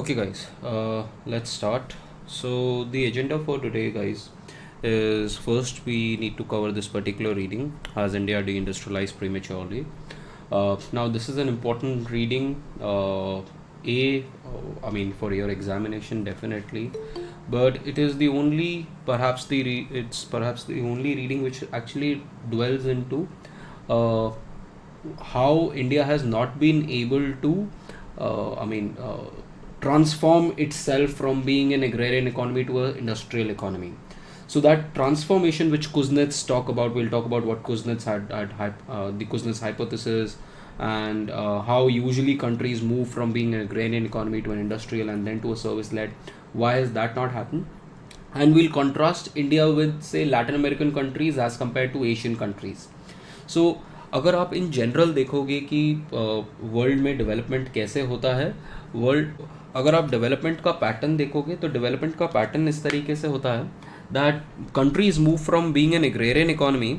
Okay, guys, let's start. So, the agenda for today, guys, is first we need to cover this particular reading, Has India Deindustrialized Prematurely? Now, this is an important reading, for your examination, definitely, but it is the only, it's perhaps the only reading which actually dwells into uh, how India has not been able to, transform itself from being an agrarian economy to an industrial economy. So that transformation which Kuznets talk about, we'll talk about what Kuznets the Kuznets hypothesis, and how usually countries move from being an agrarian economy to an industrial and then to a service-led. Why has that not happened? And we'll contrast India with, say, Latin American countries as compared to Asian countries. So अगर आप in general देखोगे कि world में development कैसे होता है, अगर आप डेवलपमेंट का पैटर्न देखोगे तो डेवलपमेंट का पैटर्न इस तरीके से होता है that countries move from being an agrarian economy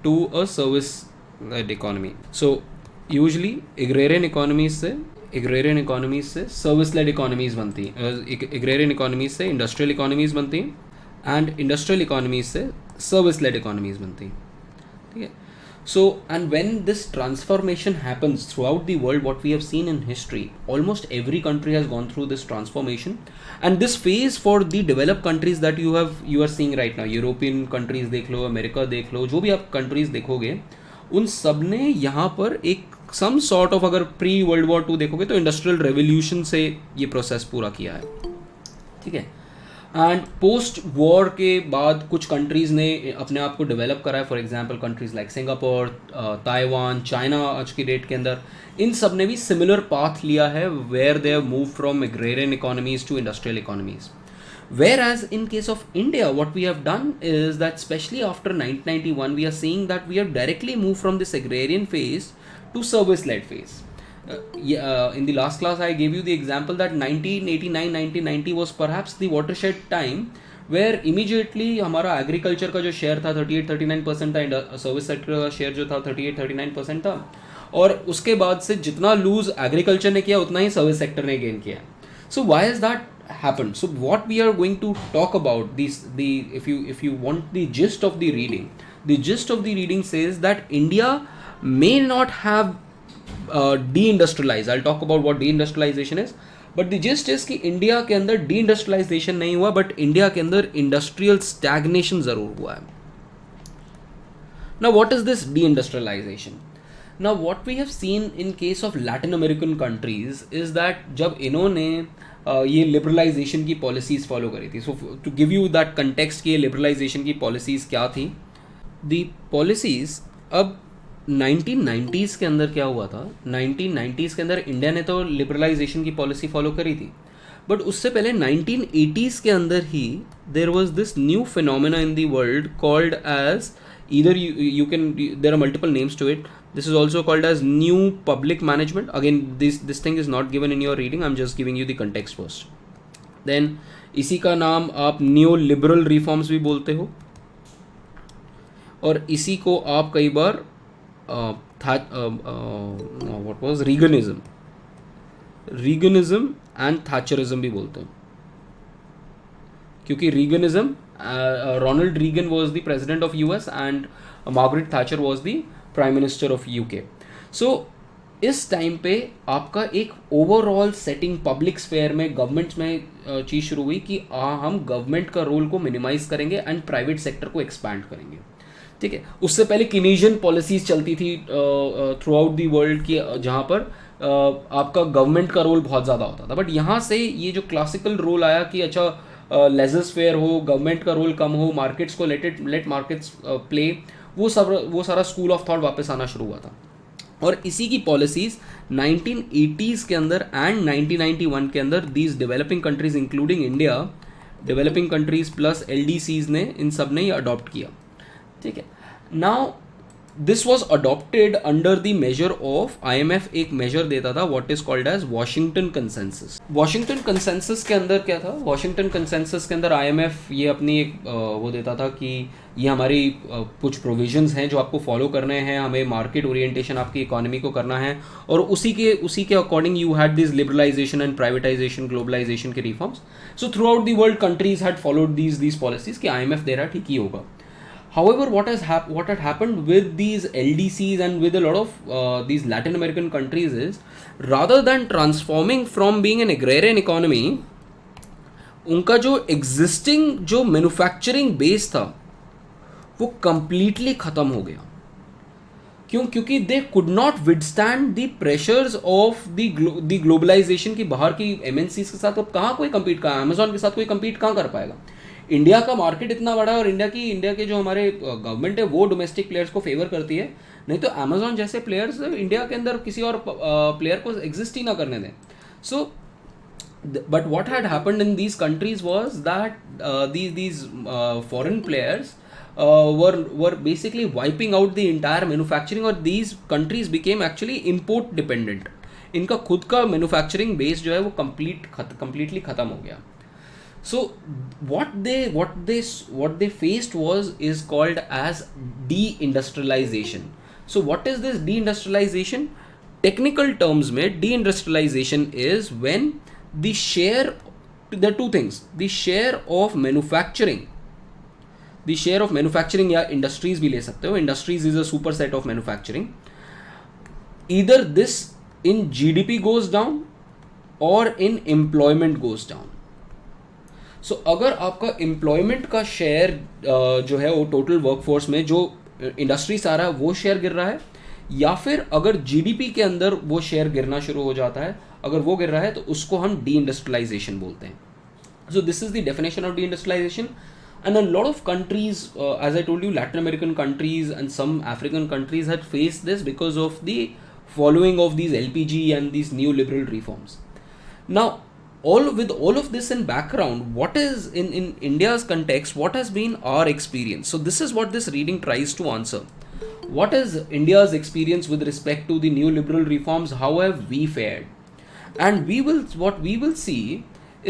to a service led economy. So usually agrarian economies से सर्विस लेड इकोनॉमीज बनती हैं, एग्रेरियन इकोनॉमीज से इंडस्ट्रियल इकोनॉमीज बनती हैं एंड इंडस्ट्रियल इकोनॉमीज से सर्विस लेड इकोनॉमीज बनती हैं. ठीक है. So, and when this transformation happens throughout the world, what we have seen in history, almost every country has gone through this transformation. And this phase for the developed countries that you are seeing right now, European countries देख लो, America देख लो, जो भी आप countries देखोगे, उन सब ने यहाँ पर एक some sort of, अगर प्री वर्ल्ड वॉर 2 देखोगे तो इंडस्ट्रियल रेवोल्यूशन से ये प्रोसेस पूरा किया है. ठीक है. एंड पोस्ट वॉर के बाद कुछ कंट्रीज़ ने अपने आप को डेवलप करा है. For example countries like Singapore, Taiwan, China आज की डेट के अंदर इन सब ने भी सिमिलर पाथ लिया है where they have move from agrarian economies to industrial economies. Whereas in case of India, what we have done is that especially after 1991, we are seeing that we have directly moved from this agrarian phase to service-led phase. In the last class, I gave you the example that 1989-1990 was perhaps the watershed time where immediately हमारा agriculture का जो share था 38-39% था, service sector का share जो था 38-39% था, और उसके बाद से जितना लूज एग्रीकल्चर ने किया उतना ही सर्विस सेक्टर ने गेन किया. So why has that happened? So what we are going to talk about if you want the gist of the reading says that India may not have deindustrialized. I'll talk about what deindustrialization is, but the gist is कि India के अंदर deindustrialization नहीं हुआ, but India के अंदर industrial stagnation जरूर हुआ है. Now what is this deindustrialization? Now what we have seen in case of Latin American countries is that जब इन्होंने ये लिबरलाइजेशन की पॉलिसीज़ फॉलो करी थी. So to give you that context कि ये लिबरलाइजेशन की पॉलिसीज़ क्या थी. दी पॉलिसीज़ अब 1990s के अंदर क्या हुआ था, 1990s के अंदर इंडिया ने तो लिबरलाइजेशन की पॉलिसी फॉलो करी थी, बट उससे पहले 1980s के अंदर ही there was this new phenomena in the world called as either you can, there are multiple names to it. This is also called as new public management. Again, this thing is not given in your reading, I'm just giving you the context first. Then इसी का नाम आप new liberal reforms भी बोलते हो, और इसी को आप कई बार what was रीगनिज्म एंड थैचरिज्म भी बोलते हैं, क्योंकि रीगनिज्म, Ronald Reagan was the president of US and Margaret Thatcher was the prime minister of UK. So इस टाइम पे आपका एक ओवरऑल सेटिंग पब्लिक स्फेयर में, गवर्नमेंट में चीज़ शुरू हुई कि हम गवर्नमेंट का रोल को मिनिमाइज करेंगे एंड प्राइवेट सेक्टर को एक्सपैंड करेंगे. ठीक है. उससे पहले किनेजियन पॉलिसीज चलती थी थ्रू आउट दी वर्ल्ड की, जहाँ पर आपका गवर्नमेंट का रोल बहुत ज़्यादा होता था, बट यहाँ से ये जो क्लासिकल रोल आया कि अच्छा लेजर फेयर हो, गवर्नमेंट का रोल कम हो, मार्केट्स को लेट मार्केट्स प्ले, वो सारा स्कूल ऑफ थॉट वापस आना शुरू हुआ था. और इसी की पॉलिसीज 1980s के अंदर एंड 1991 के अंदर these developing countries including India, developing countries plus LDCs ने, इन सब ने ये अडॉप्ट किया. ठीक है. Now this was adopted under the major of IMF एक मेजर देता था what is called as Washington consensus. Washington consensus के अंदर क्या था? वॉशिंगटन कंसेंसस के अंदर IMF ये अपनी एक वो देता था कि ये हमारी कुछ प्रोविजंस हैं जो आपको फॉलो करने हैं, हमें मार्केट ओरिएंटेशन आपकी इकोनॉमी को करना है, और उसी के according you had this liberalisation and privatisation, globalisation के reforms. So throughout the world countries had followed these policies कि IMF दे रहा ठीक ही होगा. However, what had happened with these LDCs and with a lot of these Latin American countries is, rather than transforming from being an agrarian economy, उनका जो existing जो manufacturing base था वो completely ख़त्म हो गया. क्यों? क्योंकि they could not withstand the pressures of the globalization की बाहर की MNCs के साथ. अब कहाँ कोई compete, कहाँ Amazon के साथ कोई compete कहाँ कर पाएगा? इंडिया का मार्केट इतना बड़ा है और इंडिया के जो हमारे गवर्नमेंट है वो डोमेस्टिक प्लेयर्स को फेवर करती है, नहीं तो अमेजोन जैसे प्लेयर्स इंडिया के अंदर किसी और प्लेयर को एग्जिस्ट ही ना करने दें. So but what had happened in these countries was that these foreign players were basically wiping out the entire manufacturing, और these countries became actually import dependent. इनका खुद का मैन्युफैक्चरिंग बेस जो है वो completely ख़त्म हो गया. So what they faced is called as deindustrialization. So what is this deindustrialization? Technical terms में deindustrialization is when the share, there are two things, the share of manufacturing या industries भी ले सकते हो, industries is a superset of manufacturing, either this in GDP goes down or in employment goes down. सो अगर आपका employment का share जो है वो टोटल वर्कफोर्स में जो इंडस्ट्री से आ रहा है वो शेयर गिर रहा है, या फिर अगर जीडीपी के अंदर वो शेयर गिरना शुरू हो जाता है, अगर वो गिर रहा है तो उसको हम डी इंडस्ट्रियलाइजेशन बोलते हैं. So this is the definition of deindustrialisation. And a lot of countries, as I told you, Latin American countries and some African countries had faced this because of the following of these LPG and these neoliberal reforms. Now, with all of this in background, what is in India's context, what has been our experience? So this is what this reading tries to answer. What is India's experience with respect to the neoliberal reforms? How have we fared? And what we will see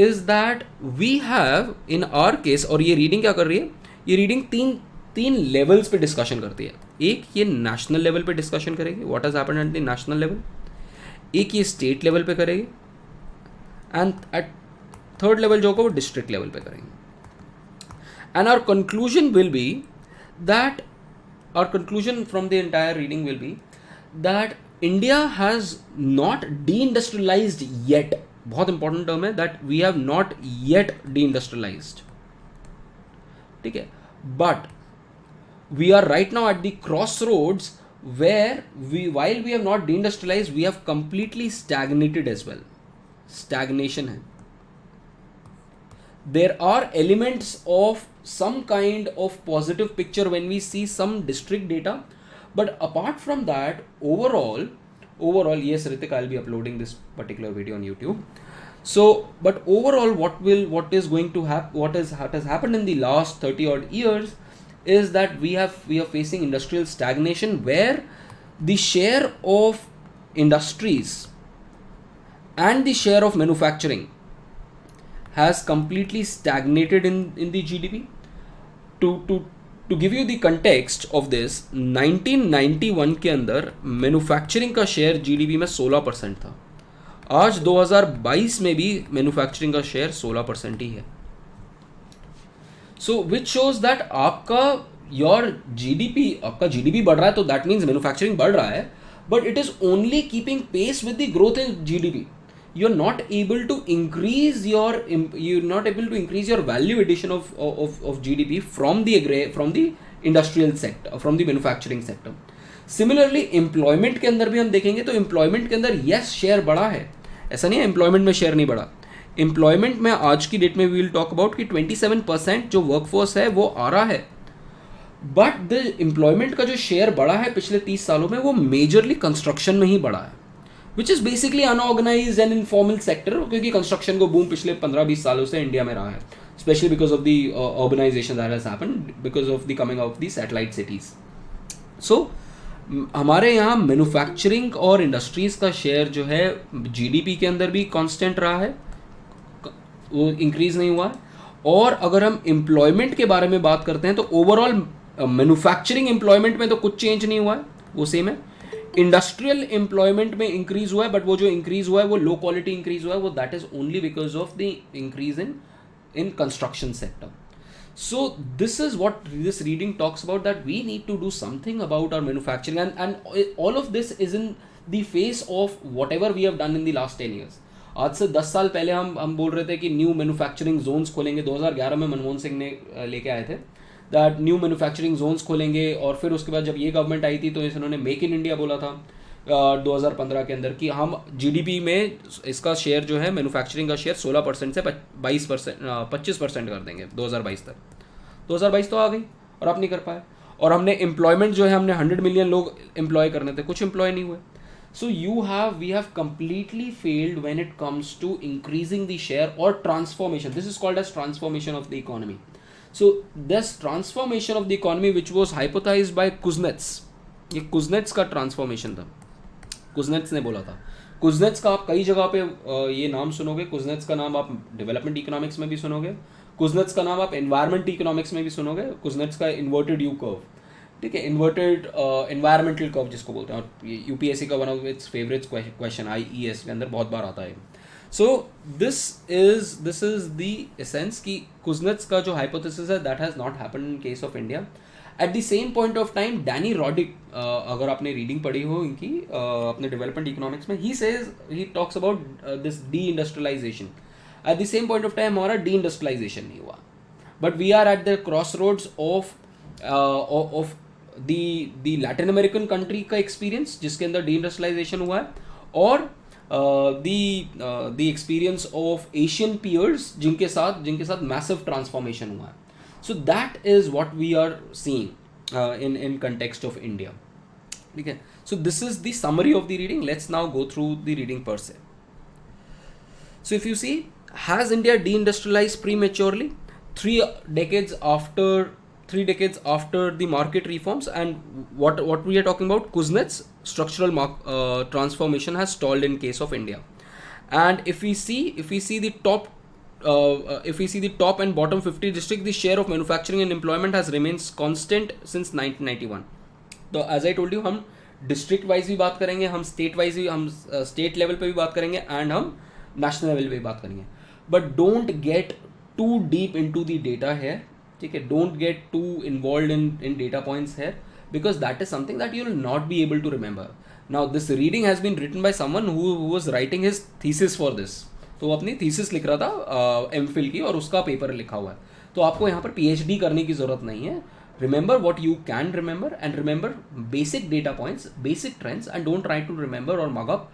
is that we have in our case, और ये reading क्या कर रही है? ये reading तीन levels पे discussion करती है. एक ये national level पे discussion करेगी, what has happened at the national level. एक ये state level पे करेगी, एंड एट थर्ड लेवल जो होगा वो डिस्ट्रिक्ट लेवल पे करेंगे. And our conclusion will be that, our conclusion from the entire reading will be that India has not deindustrialised yet. बहुत इंपॉर्टेंट टर्म है that we have not yet deindustrialised. ठीक है, but we are right now at the crossroads where while we have not deindustrialized, we have completely stagnated as well. Stagnation है. There are elements of some kind of positive picture when we see some district data, but apart from that, overall, yes, Ritik, I'll be uploading this particular video on YouTube. So, but overall, what has happened in the last 30 odd years is that we are facing industrial stagnation, where the share of industries and the share of manufacturing has completely stagnated in the GDP. To give you the context of this, 1991 के अंदर manufacturing का share GDP में 16% था. आज 2022 में भी manufacturing का share 16% ही है. So which shows that आपका GDP बढ़ रहा है, तो that means मैन्युफैक्चरिंग बढ़ रहा है, but it is only keeping pace with the growth in GDP. You're not able to increase your value addition of GDP from the industrial sector, from the manufacturing sector. Similarly, employment के अंदर भी हम देखेंगे तो employment के अंदर yes share बढ़ा है, ऐसा नहीं है employment में शेयर नहीं बढ़ा. एम्प्लॉयमेंट में आज की डेट में वी विल टॉक अबाउट कि 27% जो वर्कफोर्स है वो आ रहा है, बट द एम्प्लॉयमेंट का जो शेयर बढ़ा है पिछले 30 सालों में वो मेजरली कंस्ट्रक्शन में ही बढ़ा है, which is basically unorganised and informal sector, क्योंकि कंस्ट्रक्शन को बूम पिछले 15-20 सालों से इंडिया में रहा है, specially because of the urbanisation that has happened because of the coming of the satellite cities. So हमारे यहाँ मैन्युफैक्चरिंग और इंडस्ट्रीज का शेयर जो है जीडीपी के अंदर भी कांस्टेंट रहा है, वो इंक्रीज नहीं हुआ है। और अगर हम एम्प्लॉयमेंट के बारे में बात करते हैं तो ओवरऑल मैन्युफैक्चरिंग एम्प्लॉयमेंट में तो कुछ चेंज नहीं हुआ है, वो सेम है। इंडस्ट्रियल एम्प्लॉयमेंट में इंक्रीज हुआ है, बट वो जो इंक्रीज हुआ है वो लो क्वालिटी इंक्रीज हुआ है, वो that is only because of the increase in construction sector. So this is what this reading talks about, that we need to do something about our manufacturing, and all of this is in the face of whatever we have done in the last 10 years. आज से 10 साल पहले हम बोल रहे थे कि new manufacturing Jones खोलेंगे, 2011 में मनमोहन सिंह ने लेके आए थे दैट न्यू मैन्युफैक्चरिंग जोन्स खोलेंगे, और फिर उसके बाद जब ये गवर्नमेंट आई थी तो इन्होंने मेक इन इंडिया बोला था 2015 के अंदर कि हम जीडीपी में इसका शेयर जो है मैन्युफैक्चरिंग का शेयर 16% से 25% कर देंगे 2022 तक. 2022 तो आ गई और आप नहीं कर पाए. और हमने एम्प्लॉयमेंट जो है हमने 100 मिलियन लोग एम्प्लॉय करने थे, कुछ एम्प्लॉय नहीं हुए. So we have completely failed when it comes to increasing the share और transformation. This is called as transformation of the economy. So this transformation of the economy which was hypothesised by Kuznets, ये Kuznets का transformation था, Kuznets ने बोला था. Kuznets का आप कई जगह पे ये नाम सुनोगे. कुजनेट्स का नाम आप डेवलपमेंट इकोनॉमिक्स में भी सुनोगे, कुजनेट्स का नाम आप एनवायरमेंट इकोनॉमिक्स में भी सुनोगे. कुजनेट्स का इन्वर्टेड यू कर्व, ठीक है, इन्वर्टेड एनवायरमेंटल कर्व जिसको बोलते हैं, और यूपीएससी का one of its favourite question IES के अंदर बहुत बार आता है. सो दिस इज द एसेंस कि कुजनेट्स का जो हाइपोथेसिस है that has not happened in case of India. Eight the same point of time Danny Roddick, अगर आपने रीडिंग पढ़ी हो इनकी अपने डेवलपमेंट इकोनॉमिक्स में, he talks about this deindustrialisation. At the same point of time हमारा deindustrialisation नहीं हुआ, but we are at the crossroads of the Latin American country का एक्सपीरियंस जिसके अंदर डी इंडस्ट्रियलाइजेशन हुआ है, और the experience of Asian peers जिनके साथ मैसिव ट्रांसफॉर्मेशन हुआ है. So that is what we are seeing in context of India. Okay. So this is the summary of the reading. Let's now go through the reading per se. So if you see, has India deindustrialized prematurely? 3 decades after the market reforms, and what we are talking about, Kuznets structural transformation has stalled in case of India. And if we see the top and bottom 50 district, the share of manufacturing and employment has remained constant since 1991. तो as I told you, हम district wise भी बात करेंगे, हम state wise भी, हम state level पे भी बात करेंगे, एंड हम नेशनल लेवल पे भी बात करेंगे. But don't get too deep into the data है, ठीक है, don't get to involve in data points है, because that is something that you will not be able to remember. Now this reading has been written by someone who was writing his thesis for this. तो वो अपनी thesis लिख रहा था MPhil की, और उसका पेपर लिखा हुआ है. तो आपको यहाँ पर पीएचडी करने की ज़रूरत नहीं है. Remember what you can remember, and remember basic data points, basic trends, and don't try to remember और mug up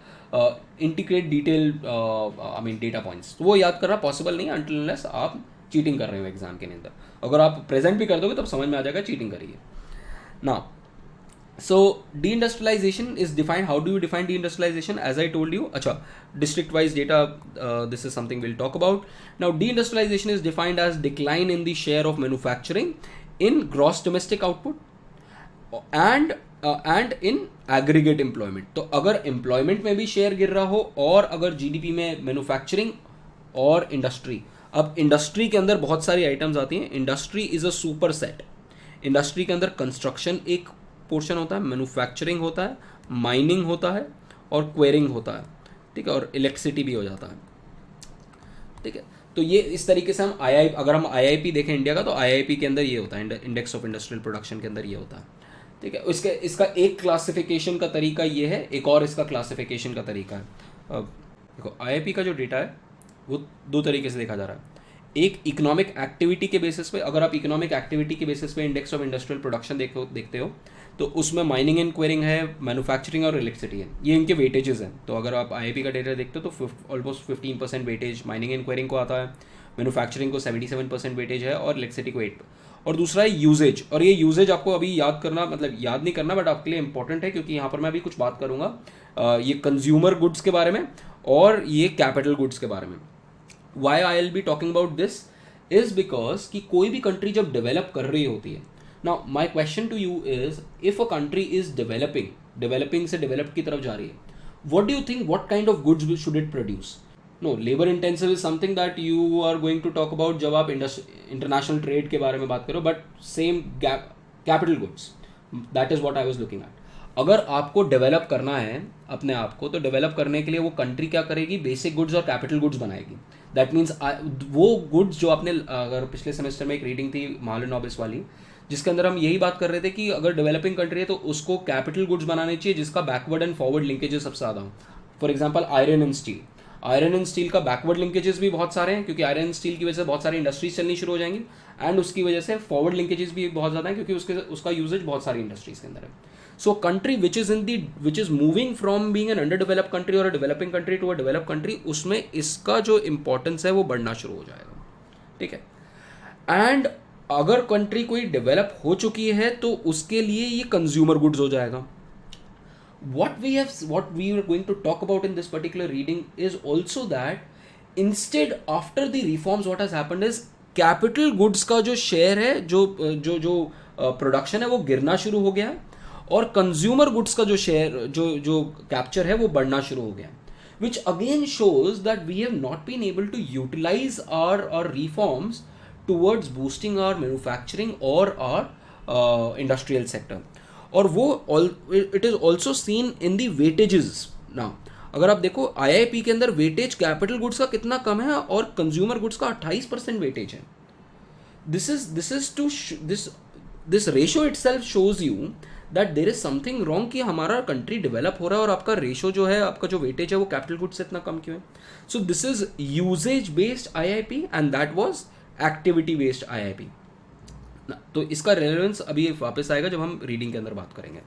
integrate detail data points. तो वो याद करना पॉसिबल नहीं है अनटिल अनलेस आप चीटिंग कर रहे हो एग्जाम के अंदर. अगर आप प्रेजेंट भी कर दोगे तब समझ में आ जाएगा चीटिंग करिए ना. So deindustrialization is defined. How do you define deindustrialization? As I told you, acha, district wise data, this is something we'll talk about. Now deindustrialization is defined as decline in the share of manufacturing in gross domestic output and in aggregate employment. तो अगर employment में भी share गिर रहा हो, और अगर GDP में manufacturing और industry, अब industry के अंदर बहुत सारी items आती हैं. Industry is a superset. Industry के अंदर construction एक पोर्शन होता है, मैन्युफैक्चरिंग होता है, माइनिंग होता है, और क्वेरिंग होता है, ठीक है, और इलेक्ट्रिसिटी भी हो जाता है, ठीक है. तो ये इस तरीके से हम अगर हम आईआईपी देखें इंडिया का, तो आईआईपी के अंदर ये होता है, इंडेक्स ऑफ इंडस्ट्रियल प्रोडक्शन के अंदर ये होता है, ठीक है. इसका एक क्लासिफिकेशन का तरीका ये है, एक और इसका क्लासिफिकेशन का तरीका है. देखो आईआईपी का जो डेटा है वो 2 तरीके से देखा जा रहा है. एक इकोनॉमिक एक्टिविटी के बेसिस पे, अगर आप इकोनॉमिक एक्टिविटी के बेसिस पे इंडेक्स ऑफ इंडस्ट्रियल प्रोडक्शन देखते हो, तो उसमें माइनिंग एंड क्वेरिंग है, मैन्युफैक्चरिंग और इलेक्ट्रिसिटी है, ये इनके वेटेजेस हैं. तो अगर आप आईआईपी का डेटा देखते हो तो almost 15% weightage mining and quarrying को आता है, मैन्युफैक्चरिंग को 77% वेटेज है, और इलेक्ट्रिसिटी को 8. और दूसरा है यूजेज, और ये यूजेज आपको अभी याद करना, मतलब याद नहीं करना, बट आपके लिए इंपॉर्टेंट है, क्योंकि यहाँ पर मैं अभी कुछ बात करूँगा ये कंज्यूमर गुड्स के बारे में और ये कैपिटल गुड्स के बारे में. Why I will be talking about this is because कि कोई भी कंट्री जब डेवलप कर रही होती है now my question to you is, if a country is developing से डेवलप्ड की तरफ जा रही है, what do you think, what kind of goods should it produce? No, labor intensive is something that you are going to talk about जब आप international trade के बारे में बात करो, but same capital goods, that is what I was looking at. अगर आपको develop करना है अपने आप को, तो डेवलप करने के लिए वो कंट्री क्या करेगी, बेसिक गुड्स और कैपिटल गुड्स बनाएगी. दैट मीन्स वो गुड्स जो आपने, अगर पिछले सेमेस्टर में एक रीडिंग थी महालन नॉबिस वाली, जिसके अंदर हम यही बात कर रहे थे कि अगर डेवलपिंग कंट्री है तो उसको कैपिटल गुड्स बनाने चाहिए जिसका बैकवर्ड एंड फॉरवर्ड लिंकेजेस सबसे ज़्यादा हो. For example iron and steel का बैकवर्ड लिंकेजेस भी बहुत सारे हैं, क्योंकि आयरन एंड स्टील की वजह से बहुत सारी इंडस्ट्रीज चलनी शुरू हो जाएंगी, एंड उसकी वजह से फॉरवर्ड लिंकेजेस भी बहुत ज़्यादा हैं, क्योंकि उसका यूजेज बहुत सारी इंडस्ट्रीज के अंदर है. So country which is moving from being an underdeveloped country और a developing country to a developed country, उसमें इसका जो इंपॉर्टेंस है वो बढ़ना शुरू हो जाएगा. ठीक है. एंड अगर कंट्री कोई डेवलप हो चुकी है तो उसके लिए ये कंज्यूमर गुड्स हो जाएगा. what we are going to talk about in this particular reading is also that instead, after the reforms, what has happened is capital goods का जो शेयर है, जो प्रोडक्शन है वो गिरना शुरू हो गया है, और कंज्यूमर गुड्स का जो शेयर, जो कैप्चर है वो बढ़ना शुरू हो गया, which again shows that we have not been able to utilize our reforms towards boosting our manufacturing or our industrial sector. और वो it is also seen in the weightages. ना अगर आप देखो IIP के अंदर वेटेज कैपिटल गुड्स का कितना कम है और कंज्यूमर गुड्स का 28% वेटेज है. This ratio itself shows you that there is something wrong कि हमारा कंट्री डेवलप हो रहा है और आपका रेशो जो है, आपका जो वेटेज है वो कैपिटल गुड्स से इतना कम क्यों है. सो this is usage based IIP and that was activity based IIP. तो इसका रेलेवेंस अभी वापस आएगा जब हम रीडिंग के अंदर बात करेंगे.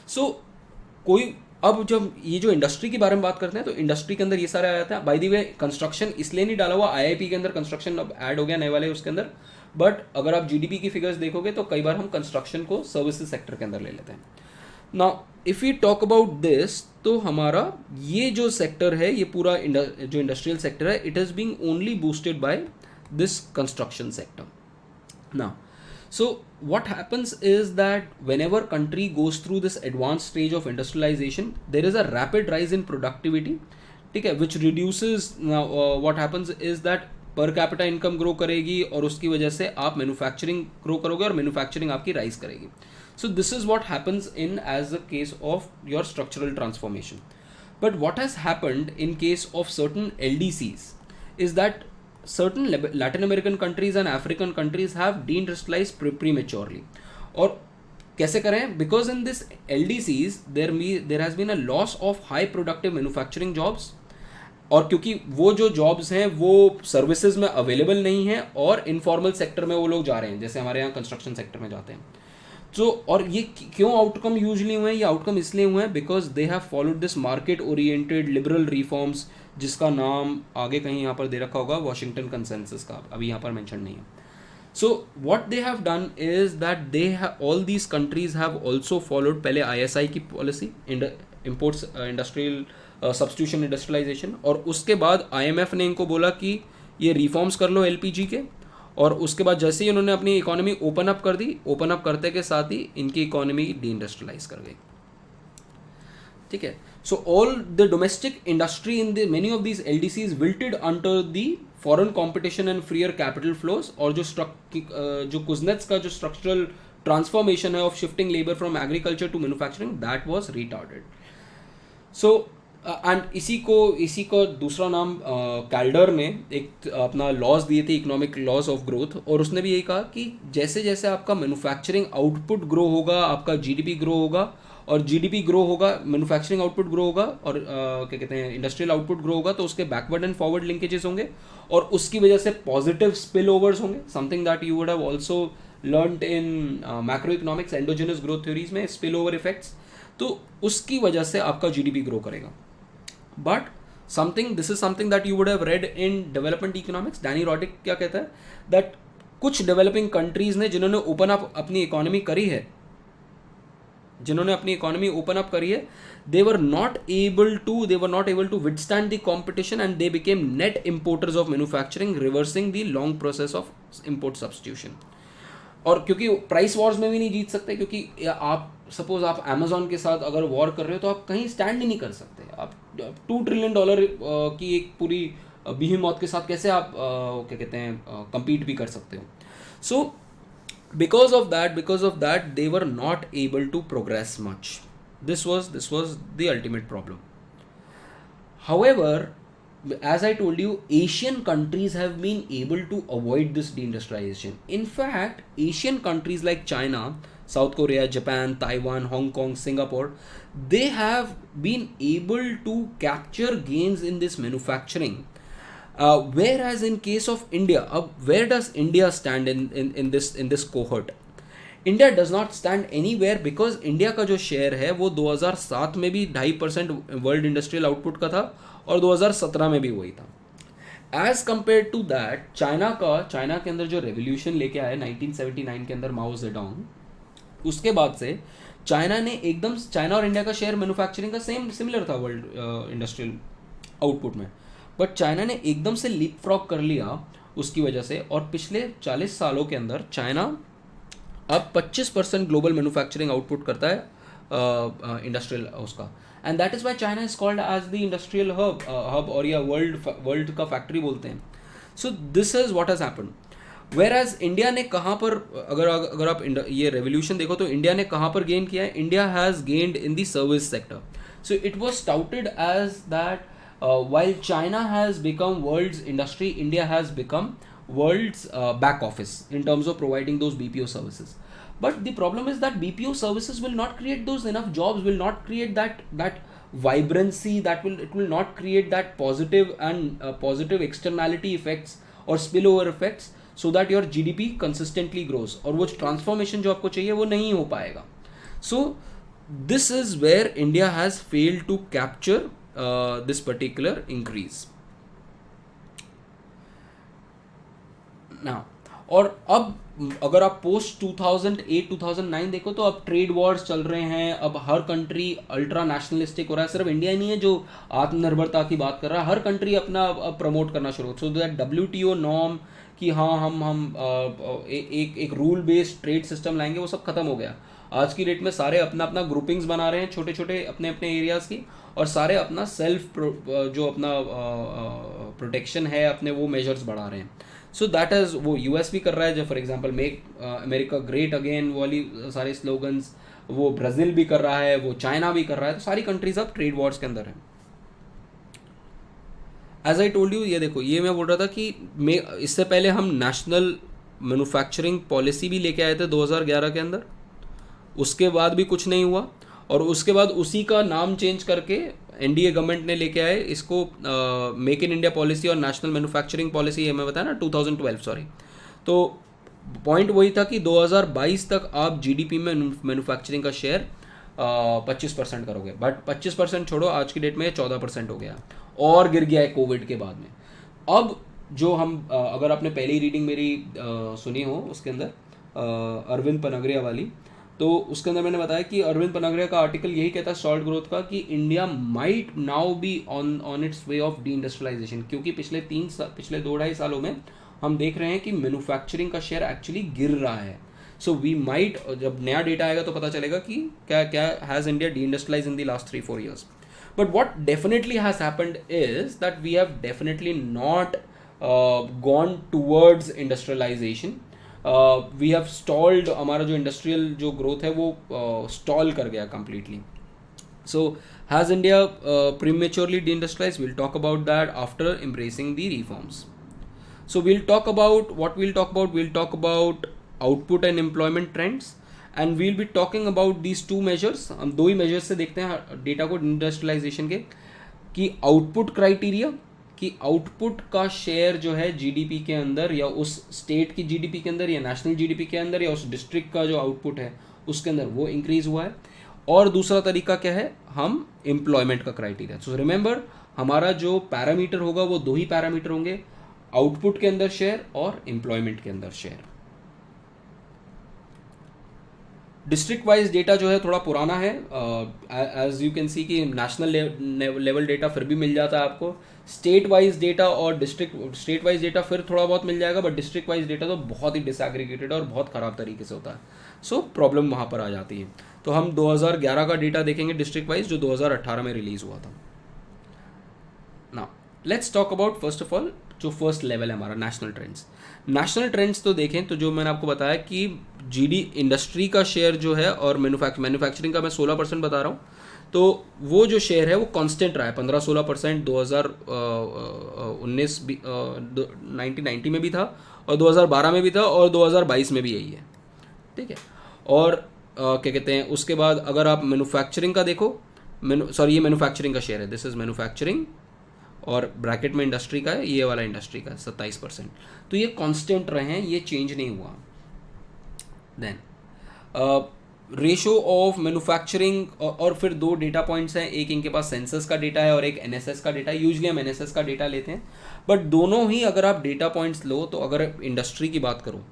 सो कोई अब जब ये जो इंडस्ट्री के बारे में बात करते हैं तो इंडस्ट्री के अंदर ये सारे आ जाता है. बाय द वे कंस्ट्रक्शन इसलिए नहीं डाला हुआ, IIP के अंदर कंस्ट्रक्शन अब ऐड हो गया नए वाले उसके अंदर, बट अगर आप GDP की फिगर्स देखोगे तो कई बार हम कंस्ट्रक्शन को सर्विसेज सेक्टर के अंदर ले लेते हैं. Now if you talk about this, तो हमारा ये जो सेक्टर है, ये पूरा जो इंडस्ट्रियल सेक्टर है, it is being only boosted by this construction sector. Now so what happens is that whenever country goes through this advanced stage of industrialization, there is a rapid rise in productivity, ठीक है, which reduces. now what happens is that per capita income grow करेगी और उसकी वजह से आप manufacturing grow करोगे और मैन्युफैक्चरिंग आपकी राइज करेगी. so this is what happens in as the case of your structural transformation. but what has happened in case of certain LDCs is that certain Latin American countries and African countries have deindustrialized prematurely. और कैसे करें? Because in this LDCs there has been a loss of high productive manufacturing jobs, और क्योंकि वो जो jobs हैं वो services में अवेलेबल नहीं है और इनफॉर्मल सेक्टर में वो लोग जा रहे हैं, जैसे हमारे यहाँ कंस्ट्रक्शन सेक्टर में जाते हैं. तो और ये क्यों आउटकम यूजली हुए हैं? ये आउटकम इसलिए हुए हैं because they have followed this market oriented liberal reforms, जिसका नाम आगे कहीं यहाँ पर दे रखा होगा वॉशिंगटन कंसेंसस का, अभी यहाँ पर मेंशन नहीं है. So what they have done is that all these countries have also followed पहले ISI की policy, imports industrial substitution industrialisation, और उसके बाद IMF ने इनको बोला कि ये रिफॉर्म्स कर लो LPG के, और उसके बाद जैसे ही उन्होंने अपनी इकोनॉमी ओपन अप कर दी, ओपन अप करते के साथ ही इनकी इकोनॉमी डी इंडस्ट्रियलाइज कर गई. ठीक है. So all the domestic industry in the many of these LDCs wilted under the foreign competition and freer capital flows, और जो कुजनेट्स का जो स्ट्रक्चरल ट्रांसफॉर्मेशन है of shifting labour from agriculture to manufacturing, that was retarded. So and इसी को दूसरा नाम Calder ने एक अपना लॉज दिए थे, इकोनॉमिक लॉज ऑफ ग्रोथ, और उसने भी यही कहा कि जैसे जैसे आपका मैन्युफैक्चरिंग आउटपुट ग्रो होगा, आपका GDP ग्रो होगा, और GDP ग्रो होगा, मैन्युफैक्चरिंग आउटपुट ग्रो होगा, और क्या कहते हैं इंडस्ट्रियल आउटपुट ग्रो होगा, तो उसके बैकवर्ड एंड फॉरवर्ड लिंकेजेस होंगे, और उसकी वजह से पॉजिटिव स्पिल ओवर्स होंगे, something that you would have also learned in macro economics endogenous growth theories में, स्पिल ओवर इफेक्ट्स. तो उसकी वजह से आपका GDP ग्रो करेगा. But this is something that you would have read in development economics. Danny Roddick क्या कहता है? दैट कुछ डेवलपिंग कंट्रीज ने जिन्होंने ओपन अप अपनी इकोनॉमी करी है, they were not able to withstand the competition, and they became net importers of manufacturing, reversing the long process of import substitution. और क्योंकि प्राइस वॉर्स में भी नहीं जीत सकते, क्योंकि आप सपोज आप अमेजोन के साथ अगर वॉर कर रहे हो तो आप कहीं स्टैंड ही नहीं कर सकते। आप $2 ट्रिलियन की एक पूरी बीहेमॉथ के साथ कैसे आप क्या कहते हैं compete भी कर सकते हो। सो because of that they were not able to progress much. This was the ultimate problem. However, as I told you, Asian countries have been able to avoid this deindustrialization. In fact, Asian countries like China, South Korea, Japan, Taiwan, Hong Kong, Singapore, they have been able to capture gains in this manufacturing. Whereas in case of India, where does India stand in this cohort? India does not stand anywhere, because India का जो share है वो 2007 में भी 2.5% world industrial output का था और 2017 में भी वही था। As compare to that China के अंदर जो रेवोल्यूशन लेके आया 1979 के अंदर माओ जेडोंग, उसके बाद से चाइना और इंडिया का शेयर मैन्युफैक्चरिंग का सिमिलर था वर्ल्ड इंडस्ट्रियल आउटपुट में, बट चाइना ने एकदम से लीप फ्रॉग कर लिया उसकी वजह से, और पिछले 40 सालों के अंदर चाइना अब 25% ग्लोबल मैन्युफैक्चरिंग आउटपुट करता है इंडस्ट्रियल उसका, and that is why China is called as the industrial hub और या वर्ल्ड का फैक्ट्री बोलते हैं। So this is what has happened. Where as India ने कहाँ पर, अगर आप ये रेवोल्यूशन देखो तो इंडिया ने कहाँ पर गेन किया है, India has gained in the service sector. So it was touted as that while China has become world's industry, India has become world's back office in terms of providing those BPO services. But the problem is that BPO services will not create those enough jobs, will not create that vibrancy, it will not create that positive and positive externality effects or spillover effects so that your GDP consistently grows, और वो transformation जो आपको चाहिए वो नहीं हो पाएगा। So this is where India has failed to capture this particular increase. Now, और अब अगर आप पोस्ट 2008-2009 देखो तो अब ट्रेड वॉर्स चल रहे हैं, अब हर कंट्री अल्ट्रा नेशनलिस्टिक हो रहा है। सिर्फ इंडिया नहीं है जो आत्मनिर्भरता की बात कर रहा है, हर कंट्री अपना प्रमोट करना शुरू। सो दैट WTO नॉर्म कि हाँ हम एक रूल बेस्ड ट्रेड सिस्टम लाएंगे, वो सब खत्म हो गया। आज की डेट में सारे अपना अपना ग्रुपिंग्स बना रहे हैं छोटे छोटे अपने अपने एरियाज़ की, और सारे अपना सेल्फ जो अपना प्रोटेक्शन है अपने वो मेजर्स बढ़ा रहे हैं। सो दैट इज़ वो US भी कर रहा है, जब for example make America great again वाली सारे स्लोगन्स, वो ब्राज़ील भी कर रहा है, वो चाइना भी कर रहा है, तो सारी कंट्रीज अब ट्रेड वॉर्स के अंदर हैं। एज आई टोल्ड यू, ये देखो, ये मैं बोल रहा था कि इससे पहले हम नेशनल मैन्युफैक्चरिंग पॉलिसी भी लेके आए थे 2011 के अंदर, उसके बाद भी कुछ नहीं हुआ, और उसके बाद उसी का नाम चेंज करके NDA गवर्नमेंट ने लेके आए इसको मेक इन इंडिया पॉलिसी और नेशनल मैन्युफैक्चरिंग पॉलिसी, ये मैं बताया ना 2012 सॉरी। तो पॉइंट वही था कि 2022 तक आप GDP में मैन्युफैक्चरिंग का शेयर 25% करोगे, बट 25% छोड़ो, आज की डेट में 14% हो गया और गिर गया है कोविड के बाद में। अब जो हम अगर आपने पहली रीडिंग मेरी सुनी हो उसके अंदर अरविंद पनगरिया वाली, तो उसके अंदर मैंने बताया कि अरविंद पनगरिया का आर्टिकल यही कहता है स्टॉल्ड ग्रोथ का, कि India might now be on its way of deindustrialisation, क्योंकि पिछले 2-2.5 सालों में हम देख रहे हैं कि मैन्युफैक्चरिंग का शेयर एक्चुअली गिर रहा है। सो वी माइट, जब नया डेटा आएगा तो पता चलेगा कि क्या has India D industrialise in the last 3-4 years. But what definitely has happened is that we have definitely not gone towards industrialization. We have stalled, हमारा जो इंडस्ट्रियल जो ग्रोथ है वो स्टॉल कर गया completely. So has India prematurely deindustrialized? We'll talk about that after embracing the reforms. So we'll talk about what we'll talk about. We'll talk about output and employment trends, and we'll be talking about these two measures. हम दो ही measures से देखते हैं data को industrialisation के, कि output criteria, कि output का शेयर जो है GDP के अंदर, या उस स्टेट की GDP के अंदर, या नेशनल GDP के अंदर, या उस डिस्ट्रिक्ट का जो आउटपुट है उसके अंदर वो इंक्रीज हुआ है। और दूसरा तरीका क्या है, हम एम्प्लॉयमेंट का क्राइटेरिया। सो रिमेंबर, हमारा जो पैरामीटर होगा वो दो ही पैरामीटर होंगे, आउटपुट के अंदर शेयर और एम्प्लॉयमेंट के अंदर शेयर। डिस्ट्रिक्ट वाइज डेटा जो है थोड़ा पुराना है, एज यू कैन सी कि नेशनल लेवल डेटा फिर भी मिल जाता है आपको, स्टेट वाइज डेटा और स्टेट वाइज डेटा फिर थोड़ा बहुत मिल जाएगा, बट डिस्ट्रिक्ट वाइज डेटा तो बहुत ही डिसएग्रीगेटेड और बहुत ख़राब तरीके से होता है, सो प्रॉब्लम वहाँ पर आ जाती है। तो हम 2011 का डेटा देखेंगे डिस्ट्रिक्ट वाइज जो 2018 में रिलीज़ हुआ था। ना let's talk about first of all जो फर्स्ट लेवल है हमारा नेशनल ट्रेंड्स। नेशनल ट्रेंड्स तो देखें तो जो मैंने आपको बताया कि जीडी इंडस्ट्री का शेयर जो है और मैन्युफैक्चरिंग का मैं 16% बता रहा हूँ, तो वो जो शेयर है वो कांस्टेंट रहा है 15-16%। 2019 भी 1990 में भी था और 2012 में भी था और 2022 में भी यही है, ठीक है। और क्या कहते हैं उसके बाद अगर आप मैन्युफैक्चरिंग का देखो, सॉरी ये मैन्युफैक्चरिंग का शेयर है, दिस इज मैन्युफैक्चरिंग और ब्रैकेट में इंडस्ट्री का है, ये वाला इंडस्ट्री का है 27%। तो ये कांस्टेंट रहे हैं, ये चेंज नहीं हुआ। देन रेशो ऑफ मैन्युफैक्चरिंग, और फिर दो डेटा पॉइंट्स हैं, एक इनके पास सेंसस का डेटा है और एक एनएसएस का डेटा है। यूजली हम एनएसएस का डेटा लेते हैं, बट दोनों ही अगर आप डेटा पॉइंट्स लो तो अगर इंडस्ट्री की बात करूँ,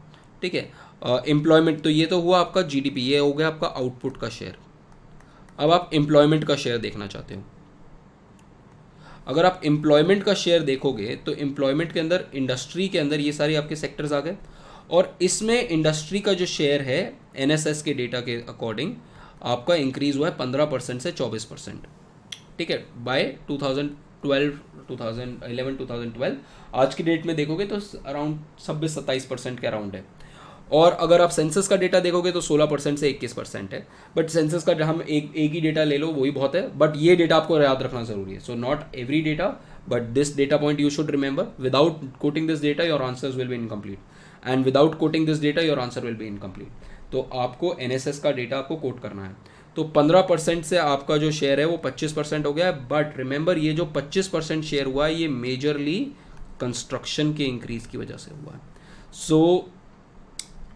ठीक है, एम्प्लॉयमेंट तो ये तो हुआ आपका जीडीपी, ये हो गया आपका आउटपुट का शेयर। अब आप एम्प्लॉयमेंट का शेयर देखना चाहते हो, अगर आप एम्प्लॉयमेंट का शेयर देखोगे तो एम्प्लॉयमेंट के अंदर इंडस्ट्री के अंदर ये सारे आपके सेक्टर्स आ गए, और इसमें इंडस्ट्री का जो शेयर है एनएसएस के डेटा के अकॉर्डिंग आपका इंक्रीज हुआ है 15% से 24%, ठीक है, बाय 2012 आज की डेट में देखोगे तो अराउंड 26-27% के अराउंड है। और अगर आप सेंसस का डेटा देखोगे तो 16% से 21% है, बट सेंसस का हम एक ही डेटा ले लो वही बहुत है, बट ये डेटा आपको याद रखना जरूरी है। So not every data but this data point you should remember, without coating this data your answers will be incomplete, and without coating this data your answer will be incomplete. तो आपको NSS का data आपको coat करना है। तो 15% से आपका जो शेयर है वो 25% हो गया है, बट रिमेंबर ये जो 25% शेयर हुआ है ये मेजरली कंस्ट्रक्शन के इंक्रीज की वजह से हुआ है। सो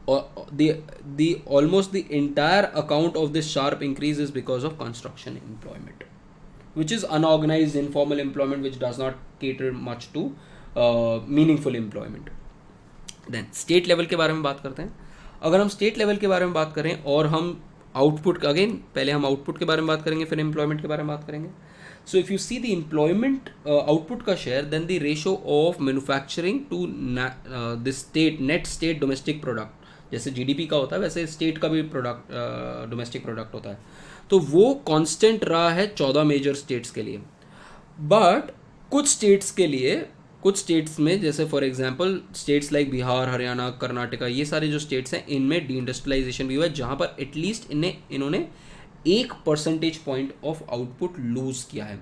the almost the entire account of this sharp increase is because of construction employment, which is unorganized informal employment which does not cater much to meaningful employment. Then state level के बारे में बात करते हैं। अगर हम state level के बारे में बात करें और हम आउटपुट, अगेन पहले हम आउटपुट के बारे में बात करेंगे फिर एम्प्लॉयमेंट के बारे में बात करेंगे। So if you see the employment output का share, then the ratio of manufacturing to the state net state domestic product, जैसे जीडीपी का होता है वैसे स्टेट का भी प्रोडक्ट डोमेस्टिक प्रोडक्ट होता है, तो वो कांस्टेंट रहा है 14 मेजर स्टेट्स के लिए। बट कुछ स्टेट्स के लिए, कुछ स्टेट्स में जैसे for example states like Bihar, Haryana, Karnataka, ये सारे जो स्टेट्स हैं इनमें डी इंडस्ट्रियलाइजेशन भी हुआ है, जहाँ पर एटलीस्ट इन्होंने 1% पॉइंट ऑफ आउटपुट लूज किया है।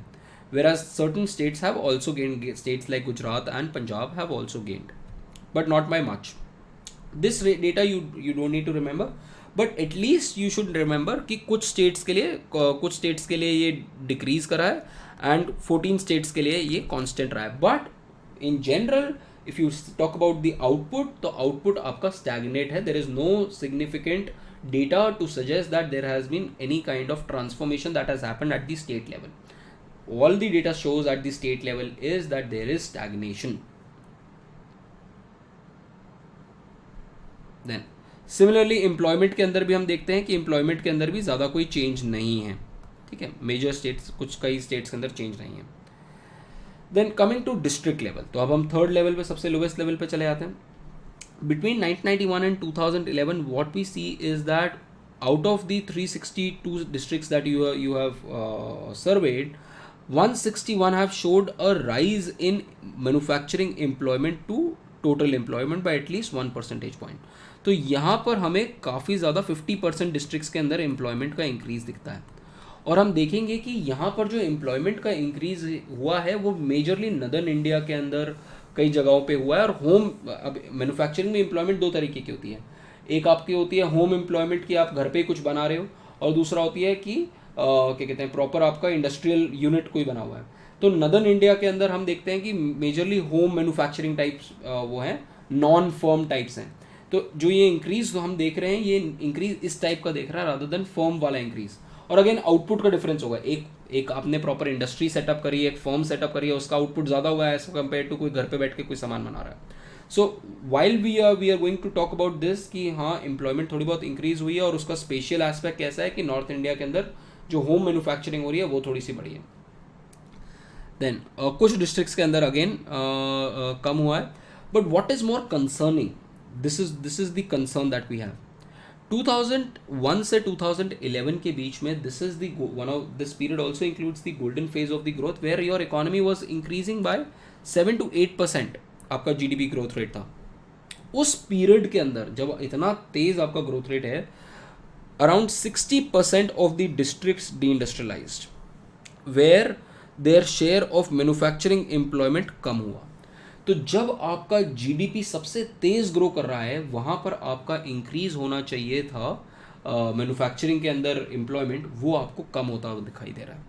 whereas certain states have also gained, states like Gujarat and Punjab have also gained, but not by much. This data you don't need to remember, but at least you should remember कि कुछ states के लिए ये decrease करा है and 14 states के लिए ये constant रहा है। But in general if you talk about the output, तो output आपका stagnate है, there is no significant data to suggest that there has been any kind of transformation that has happened at the state level. All the data shows at the state level is that there is stagnation. Then similarly employment के अंदर भी हम देखते हैं कि employment के अंदर भी ज़्यादा कोई change नहीं है, ठीक है, major states, कुछ कई states के अंदर change नहीं है। Then coming to district level, तो अब हम third level पे सबसे lowest level पे चले आते हैं। Between 1991 and 2011 what we see is that out of the 362 districts that you have surveyed, 161 have showed a rise in manufacturing employment to total employment by at least 1% point. तो यहाँ पर हमें काफ़ी ज़्यादा 50% डिस्ट्रिक्ट्स के अंदर एम्प्लॉयमेंट का increase दिखता है, और हम देखेंगे कि यहाँ पर जो एम्प्लॉयमेंट का इंक्रीज़ हुआ है वो मेजरली नदर्न इंडिया के अंदर कई जगहों पे हुआ है। और होम, अब मैन्युफैक्चरिंग में एम्प्लॉयमेंट दो तरीके की होती है, एक आपकी होती है होम एम्प्लॉयमेंट की आप घर पे कुछ बना रहे हो, और दूसरा होती है कि क्या कहते हैं प्रॉपर आपका इंडस्ट्रियल यूनिट कोई बना हुआ है। तो नदर्न इंडिया के अंदर हम देखते हैं कि मेजरली होम मैन्युफैक्चरिंग टाइप्स वो हैं, नॉन फर्म टाइप्स हैं। तो जो ये इंक्रीज हम देख रहे हैं ये इंक्रीज इस टाइप का देख रहा है रादर देन फर्म वाला इंक्रीज। और अगेन आउटपुट का डिफरेंस होगा, एक आपने प्रॉपर इंडस्ट्री सेटअप करी है, एक फर्म सेटअप करी है, उसका आउटपुट ज़्यादा हुआ है एज कम्पेयर टू कोई घर पे बैठ के कोई सामान बना रहा है। So while we are going to talk about this कि हाँ एम्प्लॉयमेंट थोड़ी बहुत इंक्रीज हुई है और उसका स्पेशल एस्पेक्ट कैसा है कि नॉर्थ इंडिया के अंदर जो होम मैन्युफैक्चरिंग हो रही है वो थोड़ी सी बढ़ी है. देन कुछ डिस्ट्रिक्ट्स के अंदर अगेन कम हुआ है. But what is more concerning, this is the concern that we have. 2001 से 2011 के बीच में this is the one of this period also includes the golden phase of the growth where your economy was increasing by 7 to 8% आपका GDP growth rate था. उस period के अंदर जब इतना तेज आपका ग्रोथ रेट है, around 60% of the districts deindustrialised where their share of manufacturing employment कम हुआ. तो जब आपका जीडीपी सबसे तेज ग्रो कर रहा है वहां पर आपका इंक्रीज होना चाहिए था मैन्युफैक्चरिंग के अंदर एम्प्लॉयमेंट, वो आपको कम होता हुआ दिखाई दे रहा है.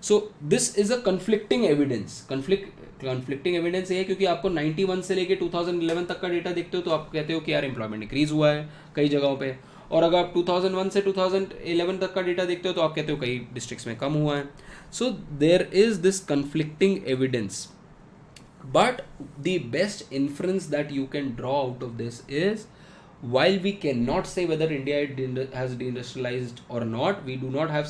सो this is a conflicting evidence. Conflicting evidence ये है क्योंकि आपको 91 से लेके 2011 तक का डेटा देखते हो तो आप कहते हो कि यार एम्प्लॉयमेंट इंक्रीज हुआ है कई जगहों पे, और अगर आप 2001 से 2011 तक का डेटा देखते हो तो आप कहते हो कई डिस्ट्रिक्ट्स में कम हुआ है. So there is this conflicting evidence. But the best inference that you can draw out of this is, while we cannot say whether India has deindustrialized or not, we do not have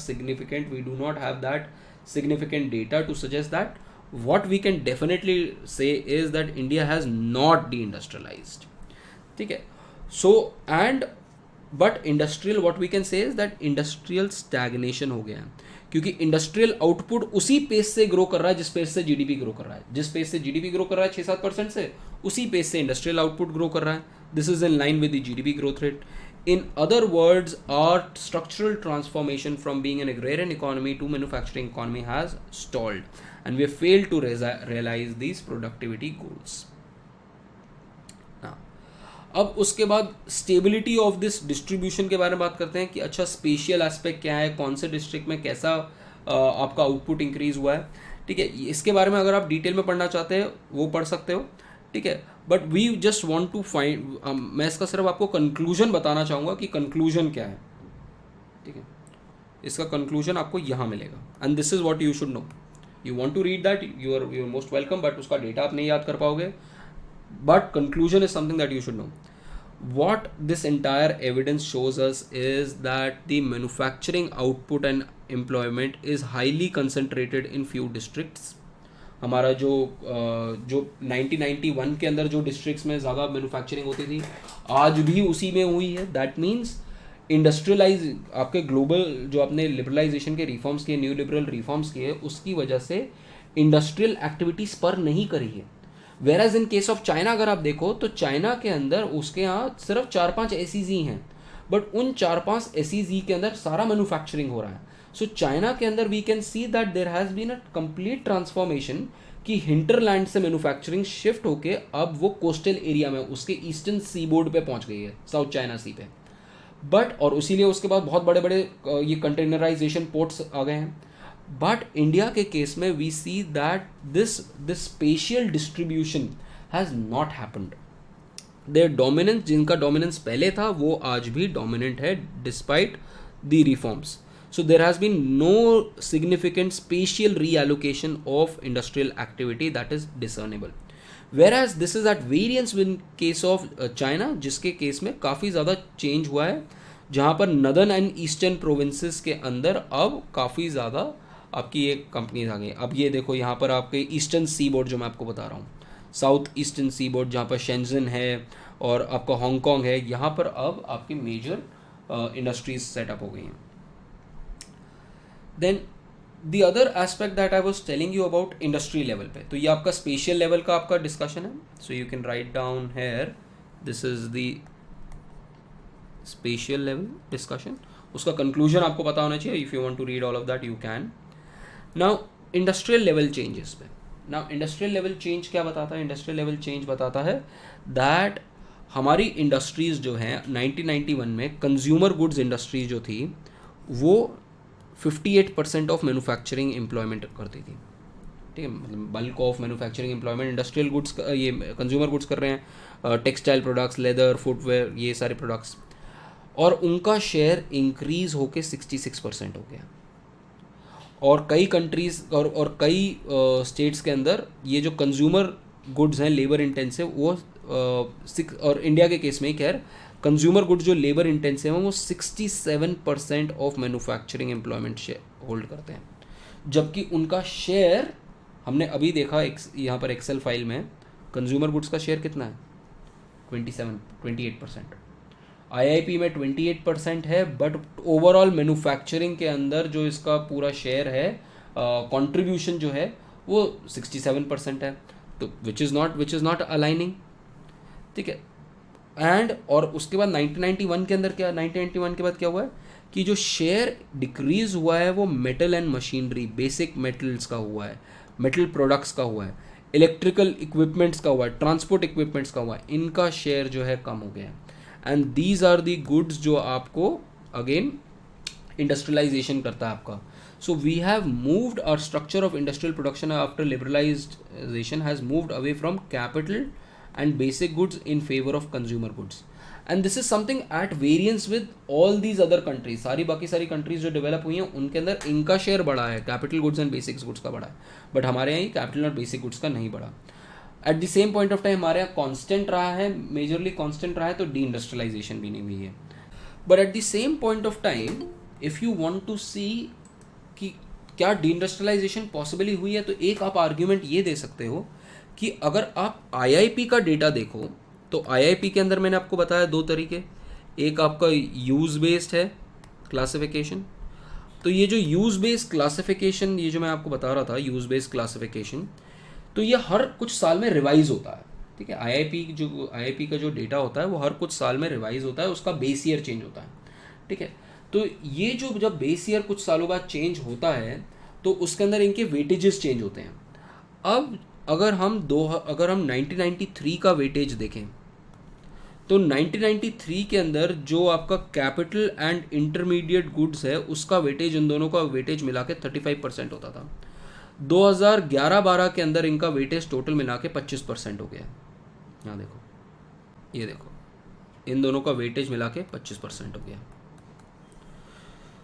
that significant data to suggest that. What we can definitely say is that India has not deindustrialized. ठीक है. So and but industrial, what we can say is that industrial stagnation हो गया है क्योंकि industrial output उसी pace से grow कर रहा है जिस पेस से जीडीपी ग्रो कर रहा है. जिस पेस से जीडीपी ग्रो कर रहा है 6-7% से, उसी पेस से इंडस्ट्रियल आउटपुट ग्रो कर रहा है. This is in line with the GDP growth rate. In other words, our structural transformation from being an agrarian economy to manufacturing economy has stalled and we fail to realise these productivity goals. अब उसके बाद stability of this distribution के बारे में बात करते हैं कि अच्छा स्पेशियल एस्पेक्ट क्या है, कौन से डिस्ट्रिक्ट में कैसा आपका आउटपुट इंक्रीज हुआ है. ठीक है, इसके बारे में अगर आप डिटेल में पढ़ना चाहते हैं वो पढ़ सकते हो. ठीक है, but we just want to find, मैं इसका सिर्फ आपको कंक्लूजन बताना चाहूँगा कि कंक्लूजन क्या है. ठीक है, इसका कंक्लूजन आपको यहाँ मिलेगा and this is what you should know. You want to read that, you are most welcome, but उसका डेटा आप नहीं याद कर पाओगे. But conclusion is something that you should know. What this entire evidence shows us is that the manufacturing output and employment is highly concentrated in few districts. हमारा जो 1991 के अंदर जो डिस्ट्रिक्ट्स में ज़्यादा मैन्युफैक्चरिंग होती थी आज भी उसी में हुई है. दैट मीन्स इंडस्ट्रियलाइज आपके ग्लोबल जो आपने लिबरलाइजेशन के रिफॉर्म्स किए, न्यू लिबरल रिफॉर्म्स किए, उसकी वजह से इंडस्ट्रियल एक्टिविटीज़ पर नहीं करी है. वेराज इन केस ऑफ चाइना अगर आप देखो तो चाइना के अंदर उसके यहाँ सिर्फ 4-5 एसईजी हैं, बट उन 4-5 एसईजी के अंदर सारा मैन्युफैक्चरिंग हो रहा है. सो चाइना के अंदर we can see that there has been a complete transformation कि हिंटरलैंड से मैन्युफैक्चरिंग शिफ्ट होके अब वो कोस्टल एरिया में उसके ईस्टर्न सी बोर्ड पे पहुंच गई है, साउथ चाइना सी पे. बट और इसीलिए उसके बाद बहुत बड़े बड़े ये कंटेनराइजेशन पोर्ट्स आ गए हैं. बट इंडिया के केस में we see that this spatial distribution has not happened. Their dominance, जिनका डोमिनेंस पहले था वो आज भी डोमिनेंट है despite the reforms. So there has been no significant spatial reallocation of industrial activity that is discernible. Whereas this is at variance with case of China, जिसके केस में काफ़ी ज़्यादा चेंज हुआ है, जहाँ पर नदर्न एंड ईस्टर्न प्रोविंसेस के अंदर अब काफ़ी ज़्यादा आपकी ये कंपनीज आ गई. अब ये देखो यहाँ पर आपके ईस्टर्न सी बोर्ड जो मैं आपको बता रहा हूँ, साउथ ईस्टर्न सी बोर्ड जहाँ पर शेंजन है और आपका हांगकॉन्ग है, यहाँ पर अब आपकी मेजर इंडस्ट्रीज सेटअप हो गई हैं. Then the other aspect that I was telling you about industry level पे, तो ये आपका स्पेशियल लेवल का आपका डिस्कशन है. So you can write down here, this is the spatial level discussion. उसका कंक्लूजन आपको पता होना चाहिए. If you want to read all of that you can. Now industrial level changes पे, नाउ इंडस्ट्रियल लेवल चेंज क्या बताता है? Industrial level change बताता है दैट हमारी इंडस्ट्रीज़ जो हैं 1991 में कंज्यूमर गुड्स इंडस्ट्रीज जो थी वो 58% ऑफ मैन्युफैक्चरिंग एम्प्लॉयमेंट करती थी. ठीक है, मतलब bulk of manufacturing employment industrial goods ये कंज्यूमर गुड्स कर रहे हैं, टेक्सटाइल प्रोडक्ट्स, लेदर, फुटवेयर, ये सारे प्रोडक्ट्स, और उनका शेयर इंक्रीज़ होके 66% हो गया. और कई कंट्रीज़ और कई स्टेट्स के अंदर ये जो कंज्यूमर गुड्स हैं लेबर इंटेंसिव वो और इंडिया के केस में खैर कंज्यूमर गुड्स जो लेबर इंटेंसिव हैं वो 67% ऑफ मैन्युफैक्चरिंग एम्प्लॉयमेंट होल्ड करते हैं, जबकि उनका शेयर हमने अभी देखा यहाँ पर एक्सेल फाइल में कंज्यूमर गुड्स का शेयर कितना है 28%। आईआईपी में 28% है, बट ओवरऑल मैन्युफैक्चरिंग के अंदर जो इसका पूरा शेयर है कंट्रीब्यूशन जो है वो 67% है, तो विच इज़ नॉट अलाइनिंग, ठीक है। एंड और उसके बाद 1991 के अंदर क्या 1991 के बाद क्या हुआ है कि जो शेयर डिक्रीज हुआ है वो metal and machinery basic metals का हुआ है, मेटल प्रोडक्ट्स का हुआ है, इलेक्ट्रिकल इक्विपमेंट्स का हुआ है, ट्रांसपोर्ट इक्विपमेंट्स का हुआ है, इनका शेयर जो है कम हो गया है। And these are the goods जो आपको अगेन इंडस्ट्रियलाइजेशन करता है आपका। So we have moved our structure of industrial production after liberalisation has moved away from capital and basic goods in favor of consumer goods, and this is something at variance with all these other countries। सारी बाकी सारी countries जो develop हुई हैं उनके अंदर इनका share बढ़ा है, capital goods and basics goods का बढ़ा है, बट हमारे यहाँ कैपिटल और बेसिक गुड्स का नहीं बढ़ा। Eight the same point of time हमारे यहाँ कॉन्स्टेंट रहा है, मेजरली कॉन्स्टेंट रहा है, तो डी इंडस्ट्रियलाइजेशन भी नहीं हुई है। But at the same point of time if you want to see कि क्या डी इंडस्ट्रियलाइजेशन पॉसिबली हुई है, तो एक आप आर्ग्यूमेंट ये दे सकते हो कि अगर आप आईआईपी का डेटा देखो तो आईआईपी के अंदर मैंने आपको बताया दो तरीके, एक आपका यूज़ बेस्ड है क्लासिफिकेशन। तो ये जो यूज़ बेस्ड क्लासिफिकेशन, ये जो मैं आपको बता रहा था यूज़ बेस्ड क्लासिफिकेशन, तो ये हर कुछ साल में रिवाइज होता है, ठीक है। आईआईपी का जो डेटा होता है वो हर कुछ साल में रिवाइज होता है, उसका बेस ईयर चेंज होता है, ठीक है। तो ये जो जब बेस ईयर कुछ सालों बाद चेंज होता है तो उसके अंदर इनके वेटेजेस चेंज होते हैं। अब अगर हम 1993 का वेटेज देखें तो 1993 के अंदर जो आपका कैपिटल एंड इंटरमीडिएट गुड्स है उसका वेटेज, इन दोनों का वेटेज मिला के 35% होता था। 2011-12 के अंदर इनका वेटेज टोटल मिला के 25% हो गया। यहाँ देखो, ये देखो, इन दोनों का वेटेज मिला के 25% हो गया।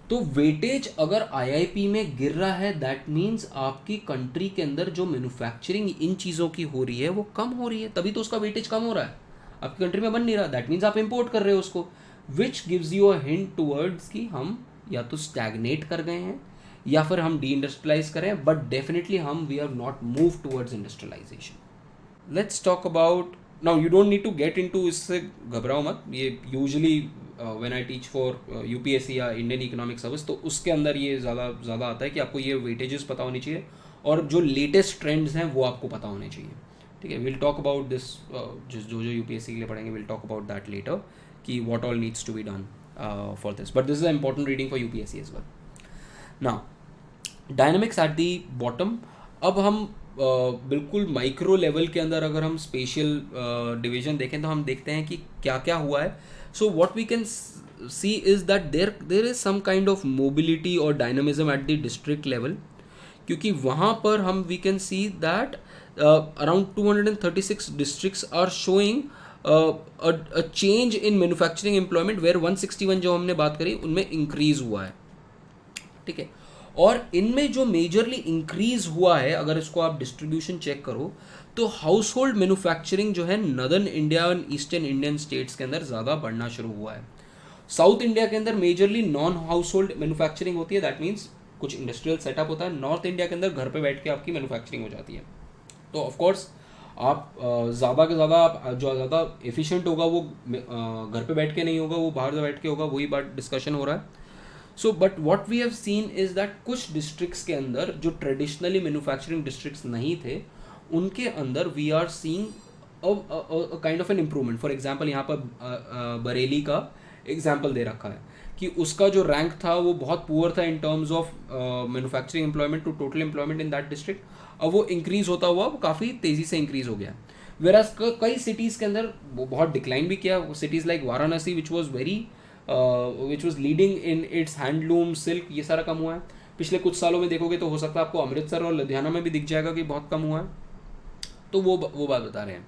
तो वेटेज अगर आईआईपी में गिर रहा है दैट मीन्स आपकी कंट्री के अंदर जो मैन्युफैक्चरिंग इन चीज़ों की हो रही है वो कम हो रही है, तभी तो उसका वेटेज कम हो रहा है, आपकी कंट्री में बन नहीं रहा, दैट मीन्स आप इंपोर्ट कर रहे हो उसको, which gives you a hint towards कि हम या तो स्टैग्नेट कर गए हैं या फिर हम डी इंडस्ट्रियलाइज करें, बट डेफिनेटली हम we have not move towards industrialisation. Let's talk about now, you don't need to get into, इससे घबराओ मत, ये usually when I teach for UPSC या इंडियन इकोनॉमिक सर्विस तो उसके अंदर ये ज़्यादा आता है कि आपको ये वेटेजेस पता होनी चाहिए और जो लेटेस्ट ट्रेंड्स हैं वो आपको पता होने चाहिए, ठीक है। विल टॉक अबाउट दिस, जो यूपीएससी के लिए पढ़ेंगे will talk about that later कि what all needs to be done for this, but this is important reading for UPSC as well. Now dynamics at the bottom. अब हम बिल्कुल micro level के अंदर अगर हम स्पेशल डिवीजन देखें तो हम देखते हैं कि क्या क्या हुआ है। So what we can see is that there is some kind of mobility or dynamism at the district level, क्योंकि वहाँ पर हम we can see that around 236 districts are showing a change in manufacturing employment where 161 जो हमने बात करी उनमें increase हुआ है, ठीक है। और इनमें जो मेजरली इंक्रीज हुआ है, अगर इसको आप डिस्ट्रीब्यूशन चेक करो तो हाउस होल्ड मैन्युफैक्चरिंग जो है नदर्न इंडिया और ईस्टर्न इंडियन स्टेट्स के अंदर ज़्यादा बढ़ना शुरू हुआ है। साउथ इंडिया के अंदर majorly non house hold manufacturing होती है, दैट मीन्स कुछ इंडस्ट्रियल सेटअप होता है। नॉर्थ इंडिया के अंदर घर पे बैठ के आपकी मैन्युफैक्चरिंग हो जाती है। तो ऑफकोर्स आप ज़्यादा के ज़्यादा जो ज़्यादा एफिशिएंट होगा वो घर पे बैठ के नहीं होगा, वो बाहर से बैठ के होगा, वही बात डिस्कशन हो रहा है। So but what we have seen is that कुछ डिस्ट्रिक्ट्स के अंदर जो ट्रेडिशनली मैन्युफैक्चरिंग डिस्ट्रिक्ट्स नहीं थे उनके अंदर we are seeing kind of an improvement. For example यहाँ पर बरेली का एग्जांपल दे रखा है कि उसका जो रैंक था वो बहुत पुअर था in terms of manufacturing employment to total employment in that district. अब वो इंक्रीज़ होता हुआ वो काफ़ी तेज़ी से इंक्रीज़ हो गया। वेराज कई सिटीज़ के अंदर वो बहुत डिक्लाइन भी किया। Cities like Varanasi which was leading in its handloom silk, ये सारा कम हुआ है। पिछले कुछ सालों में देखोगे तो हो सकता है आपको अमृतसर और लुधियाना में भी दिख जाएगा कि बहुत कम हुआ है। तो वो बात बता रहे हैं,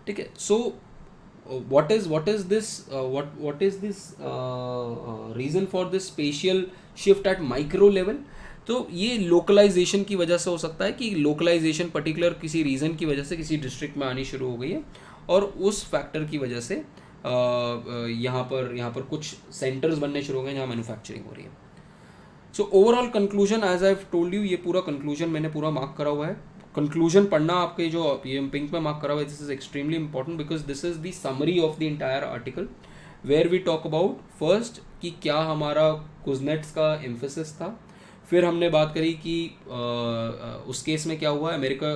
ठीक है। सो what is this reason for this spatial shift at micro level? तो ये लोकलाइजेशन की वजह से हो सकता है कि लोकलाइजेशन पर्टिकुलर किसी रीज़न की वजह से किसी डिस्ट्रिक्ट में आनी शुरू हो गई है और उस फैक्टर की वजह से यहाँ पर कुछ सेंटर्स बनने शुरू हो गए जहाँ मैन्युफैक्चरिंग हो रही है. So overall conclusion, as I told you, ये पूरा कंक्लूजन मैंने पूरा मार्क करा हुआ है. कंक्लूजन पढ़ना आपके जो ये पिंक में मार्क करा हुआ है, this is extremely important because this is the summary of the entire article where we talk about first कि क्या हमारा कुजनेट्स का एम्फेसिस था. फिर हमने बात करी कि उस केस में क्या हुआ, अमेरिका,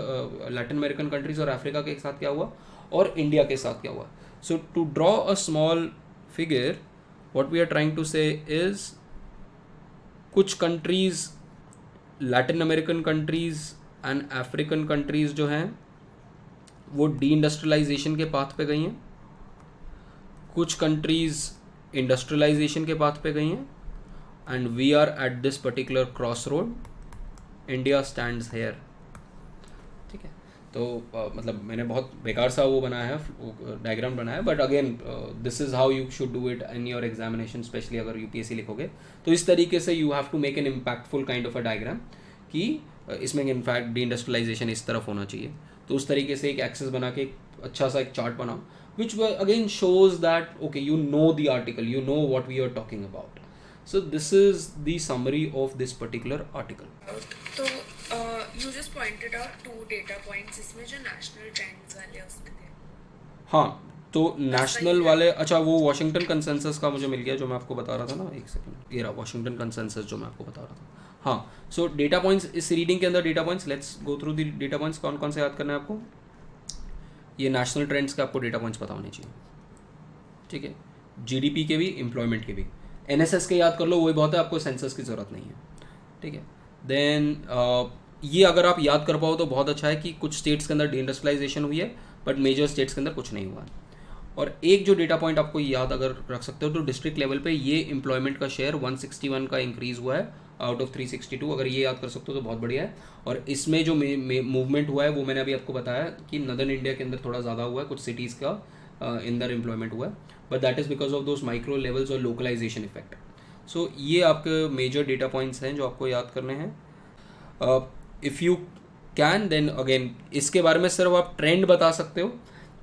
लैटिन अमेरिकन कंट्रीज और अफ्रीका के साथ क्या हुआ और इंडिया के साथ क्या हुआ. So to draw a small figure, what we are trying to say is कुछ countries, Latin American countries and African countries जो हैं वो डी इंडस्ट्रियलाइजेशन के पाथ पे गई हैं, कुछ कंट्रीज इंडस्ट्रियलाइजेशन के पाथ पे गई हैं, and we are at this particular crossroad. India stands here. ठीक है, तो मतलब मैंने बहुत बेकार सा वो बनाया है, डायग्राम बनाया है, but again this is how you should do it in your examination, specially अगर यूपीएससी लिखोगे तो इस तरीके से you have to make an impactful kind of a diagram कि इसमें इनफैक्ट डी इंडस्ट्रियलाइजेशन इस तरफ होना चाहिए. तो उस तरीके से एक एक्सेस बना के अच्छा सा एक चार्ट बनाओ which again shows that okay you know the article, you know what we are talking about. So this is the summary of this particular article. तो you just pointed out 2 data points इसमें जो national trends वाले उसमें थे. हाँ, तो national वाले, अच्छा वो वॉशिंगटन कंसेंसस का मुझे मिल गया जो मैं आपको बता रहा था ना, एक सेकंड, ये रहा वॉशिंगटन कंसेंसस जो मैं आपको बता रहा था. हाँ, सो डेटा पॉइंट्स, इस रीडिंग के अंदर data points, let's go through the data points. कौन कौन से याद करना है आपको? ये नेशनल ट्रेंड्स के आपको डेटा पॉइंट्स पता होने चाहिए. ठीक है, जीडीपी के भी, एम्प्लॉयमेंट के भी. एनएसएस के याद कर लो, वही बहुत है, आपको सेंसस की ज़रूरत नहीं है. ठीक है, देन ये अगर आप याद कर पाओ तो बहुत अच्छा है कि कुछ स्टेट्स के अंदर डी इंडस्ट्रियलाइजेशन हुई है बट मेजर स्टेट्स के अंदर कुछ नहीं हुआ. और एक जो डेटा पॉइंट आपको याद अगर रख सकते हो तो डिस्ट्रिक्ट लेवल पे ये एम्प्लॉयमेंट का शेयर 161 का इंक्रीज़ हुआ है आउट ऑफ 362. अगर ये याद कर सकते हो तो बहुत बढ़िया है. और इसमें जो मूवमेंट हुआ है वो मैंने अभी आपको बताया कि नदर्न इंडिया के अंदर थोड़ा ज़्यादा हुआ है, कुछ सिटीज़ का अंदर एम्प्लॉयमेंट हुआ है, but that is because of those micro levels और लोकलाइजेशन इफेक्ट. सो ये आपके मेजर डेटा पॉइंट्स हैं जो आपको याद करने हैं. If you can then again इसके बारे में सिर्फ आप ट्रेंड बता सकते हो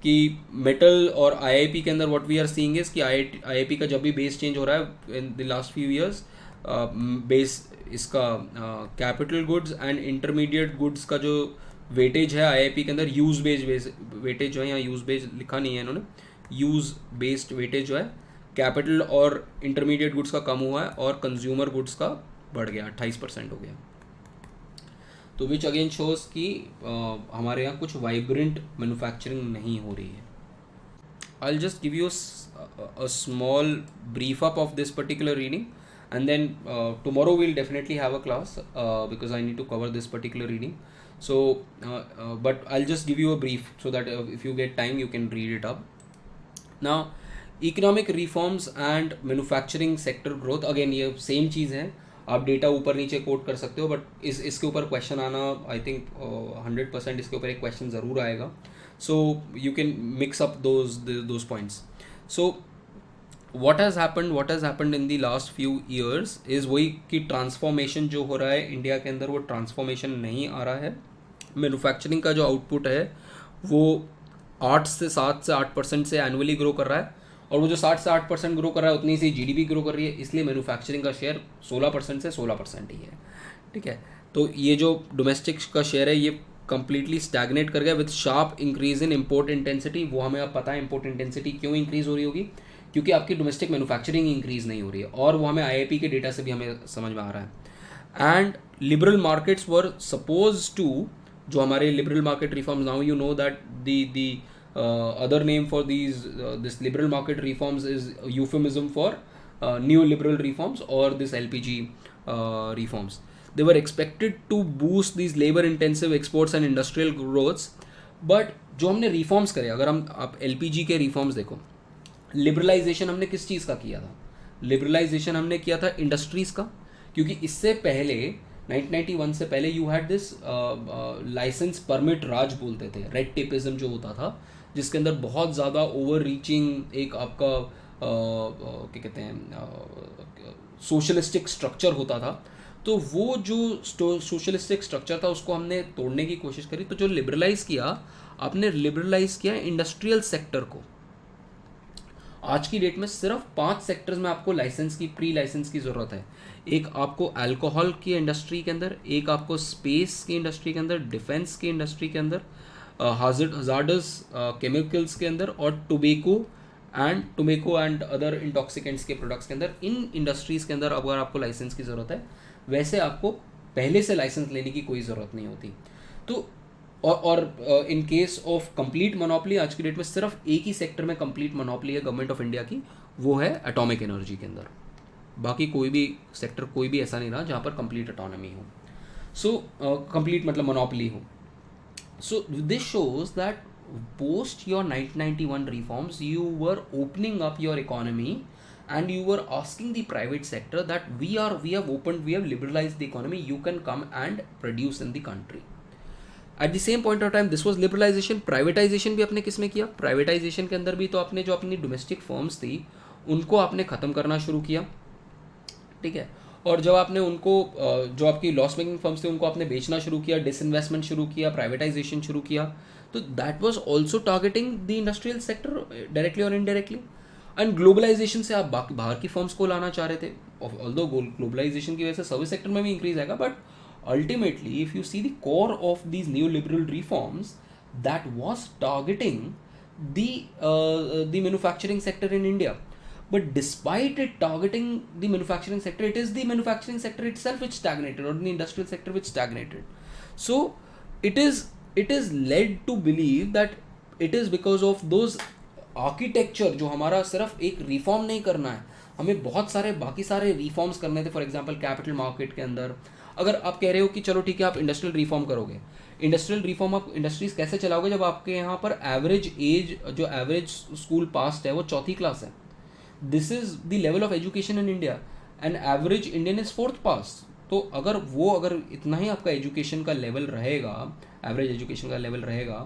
कि मेटल और आईआईपी के अंदर what we are seeing is कि आईआईपी का जब भी बेस चेंज हो रहा है in the last few years, base इसका capital goods and intermediate goods का जो वेटेज है आईआईपी के अंदर, यूज बेस्ड वेटेज जो है, यहाँ यूज बेस्ड लिखा नहीं है इन्होंने, यूज बेस्ड वेटेज जो है कैपिटल और इंटरमीडिएट गुड्स का कम हुआ है और कंज्यूमर गुड्स का बढ़ गया, 28% हो गया. तो विच अगेन शोज कि हमारे यहाँ कुछ वाइब्रेंट मैन्युफैक्चरिंग नहीं हो रही है. I will just give you a small brief up of this particular reading and then tomorrow we'll definitely have a class because I need to cover this particular reading. So but I'll just give you a brief so that if you get time you can read it up. Now economic reforms and manufacturing sector growth, again ये same चीज़ है, आप data ऊपर नीचे coat कर सकते हो but इसके ऊपर क्वेश्चन आना आई थिंक 100% इसके ऊपर एक क्वेश्चन ज़रूर आएगा. सो you can mix up those points. So what has happened in the last few years is वही कि ट्रांसफॉर्मेशन जो हो रहा है इंडिया के अंदर वो ट्रांसफॉर्मेशन नहीं आ रहा है. मैन्युफैक्चरिंग का जो आउटपुट है वो 8 से 8% से एनुअली ग्रो कर रहा है और वो जो 60 से 8% ग्रो कर रहा है उतनी सी जीडीपी ग्रो कर रही है, इसलिए मैन्युफैक्चरिंग का शेयर 16% से 16% ही है. ठीक है, तो ये जो डोमेस्टिक का शेयर है ये कंप्लीटली स्टैगनेट कर गया with sharp increase in import intensity. वो हमें अब पता है इम्पोर्ट इंटेंसिटी क्यों इंक्रीज हो रही होगी, क्योंकि आपकी डोमेस्टिक मैन्युफैक्चरिंग इंक्रीज नहीं हो रही है और वो हमें आईआईपी के डेटा से भी हमें समझ में आ रहा है. And liberal markets were suppose to, जो हमारे liberal market reforms, now you know that the other name for this liberal market reforms is euphemism for neoliberal reforms or this LPG reforms. They were expected to boost these labor intensive exports and industrial growths, but जो हमने reforms करे, अगर हम आप LPG के reforms देखो, liberalisation हमने किस चीज़ का किया था? लिबरलाइजेशन हमने किया था इंडस्ट्रीज़ का, क्योंकि इससे पहले 1991 से पहले you had this licence permit Raj बोलते थे, रेड टेपिज्म जो होता था, जिसके अंदर बहुत ज़्यादा ओवर रीचिंग एक आपका क्या कहते हैं सोशलिस्टिक स्ट्रक्चर होता था. तो वो जो सोशलिस्टिक स्ट्रक्चर था उसको हमने तोड़ने की कोशिश करी। तो जो लिबरलाइज किया, आपने लिबरलाइज किया इंडस्ट्रियल सेक्टर को। आज की डेट में सिर्फ 5 सेक्टर्स में आपको लाइसेंस की, प्री लाइसेंस की ज़रूरत है। एक आपको अल्कोहल की इंडस्ट्री के अंदर, एक आपको स्पेस की इंडस्ट्री के अंदर, डिफेंस की इंडस्ट्री के अंदर, हजार्डस केमिकल्स के अंदर, और टोबैको एंड अदर इंटॉक्सिकेंट्स के प्रोडक्ट्स के अंदर। इन इंडस्ट्रीज़ के अंदर अगर आपको लाइसेंस की ज़रूरत है, वैसे आपको पहले से लाइसेंस लेने की कोई ज़रूरत नहीं होती। तो और in case of complete monopoly, आज की डेट में सिर्फ एक ही सेक्टर में कंप्लीट मोनोपोली है गवर्नमेंट ऑफ इंडिया की, वो है एटॉमिक एनर्जी के अंदर। बाकी कोई भी सेक्टर, कोई भी ऐसा नहीं रहा जहाँ पर कंप्लीट ऑटोनॉमी हो। सो कंप्लीट मतलब मोनोपोली हो। So this shows that post your 1991 reforms, you were opening up your economy and you were asking the private sector that we have liberalized the economy, you can come and produce in the country. At the same point of time, this was liberalization. Privatization भी आपने किस में किया? Privatization के अंदर भी तो आपने जो अपनी डोमेस्टिक फर्म्स थी उनको आपने ख़त्म करना शुरू किया, ठीक है। और जब आपने उनको जो आपकी लॉस मेकिंग फर्म्स थे उनको आपने बेचना शुरू किया, डिसइन्वेस्टमेंट शुरू किया, प्राइवेटाइजेशन शुरू किया, तो that was also targeting the industrial sector directly और इनडायरेक्टली। एंड ग्लोबलाइजेशन से आप बाहर की फर्म्स को लाना चाह रहे थे। ऑल्दो ग्लोबलाइजेशन की वजह से सर्विस सेक्टर में भी इंक्रीज आएगा, but ultimately if you see the core of these new liberal reforms, that was targeting the manufacturing sector in India. But despite it targeting the manufacturing sector, it is the manufacturing sector itself which stagnated, or the industrial sector which stagnated. So it is led to believe that it is because of those architecture जो हमारा सिर्फ एक reform नहीं करना है, हमें बहुत सारे बाकी सारे रिफॉर्म्स करने थे. फॉर एग्जांपल कैपिटल मार्केट के अंदर अगर आप कह रहे हो कि चलो ठीक है आप इंडस्ट्रियल रिफॉर्म करोगे, इंडस्ट्रियल रिफॉर्म आप इंडस्ट्रीज कैसे चलाओगे जब आपके यहाँ पर एवरेज एज जो एवरेज स्कूल पास्ट है वो 4th क्लास है. This is the level of education in India and average Indian is 4th पास. तो अगर इतना ही आपका एजुकेशन का लेवल रहेगा, एवरेज एजुकेशन का लेवल रहेगा,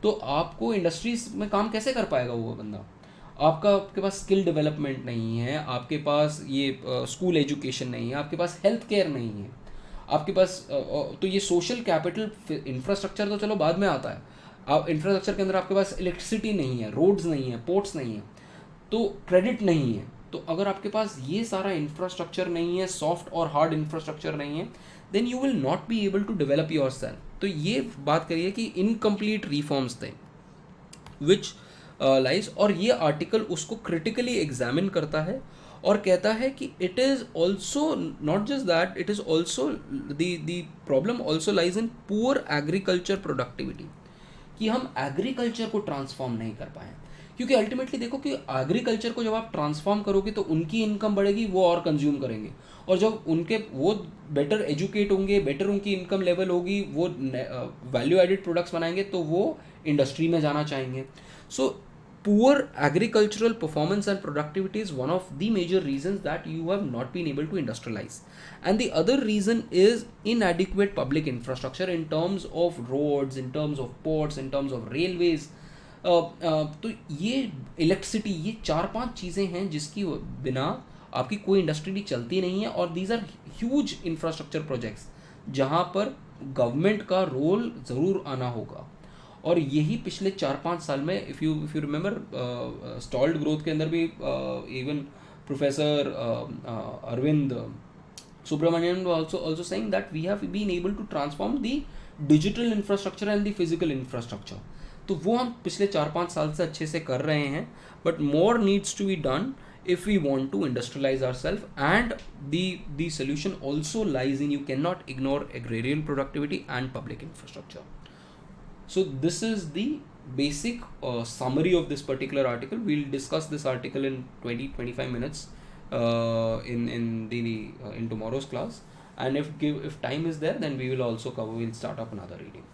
तो आपको इंडस्ट्रीज में काम कैसे कर पाएगा वो बंदा. आपके पास स्किल डेवलपमेंट नहीं है, आपके पास ये स्कूल एजुकेशन नहीं है, आपके पास हेल्थ केयर नहीं है, आपके पास तो ये सोशल कैपिटल इंफ्रास्ट्रक्चर तो चलो बाद में आता है. आप इंफ्रास्ट्रक्चर के अंदर आपके पास इलेक्ट्रिसिटी नहीं है, रोड्स नहीं है, पोर्ट्स नहीं है, तो क्रेडिट नहीं है. तो अगर आपके पास ये सारा इंफ्रास्ट्रक्चर नहीं है, सॉफ्ट और हार्ड इंफ्रास्ट्रक्चर नहीं है, then you will not be able to develop yourself. तो ये बात करिए कि इनकम्प्लीट रिफॉर्म्स थे विच लाइज. और ये आर्टिकल उसको क्रिटिकली एग्जामिन करता है और कहता है कि it is also not just that, it is also the problem also lies in poor agriculture productivity, कि हम एग्रीकल्चर को ट्रांसफॉर्म नहीं कर पाए. क्योंकि अल्टीमेटली देखो कि एग्रीकल्चर को जब आप ट्रांसफॉर्म करोगे तो उनकी इनकम बढ़ेगी, वो और कंज्यूम करेंगे, और जब वो बेटर एजुकेट होंगे, बेटर उनकी इनकम लेवल होगी, वो वैल्यू एडेड प्रोडक्ट्स बनाएंगे, तो वो इंडस्ट्री में जाना चाहेंगे. सो poor agricultural performance and productivity is one of the major reasons that you have not been able to industrialize. And the other reason is inadequate public infrastructure in terms of roads, in terms of ports, in terms of railways. तो ये electricity, ये 4-5 चीज़ें हैं जिसकी बिना आपकी कोई industry चलती नहीं है. और these are huge infrastructure projects जहाँ पर गवर्नमेंट का रोल ज़रूर आना होगा. और यही पिछले 4-5 साल में if you remember stalled growth के अंदर भी even professor Arvind Subramanian also saying that we have been able to transform the digital infrastructure and the physical infrastructure. तो वो हम पिछले 4-5 साल से अच्छे से कर रहे हैं, but more needs to be done if we want to industrialize ourselves. And the solution also lies in, you cannot ignore agrarian productivity and public infrastructure. So this is the basic summary of this particular article. We'll discuss this article in 20-25 minutes in tomorrow's class, and if time is there, then we'll start up another reading.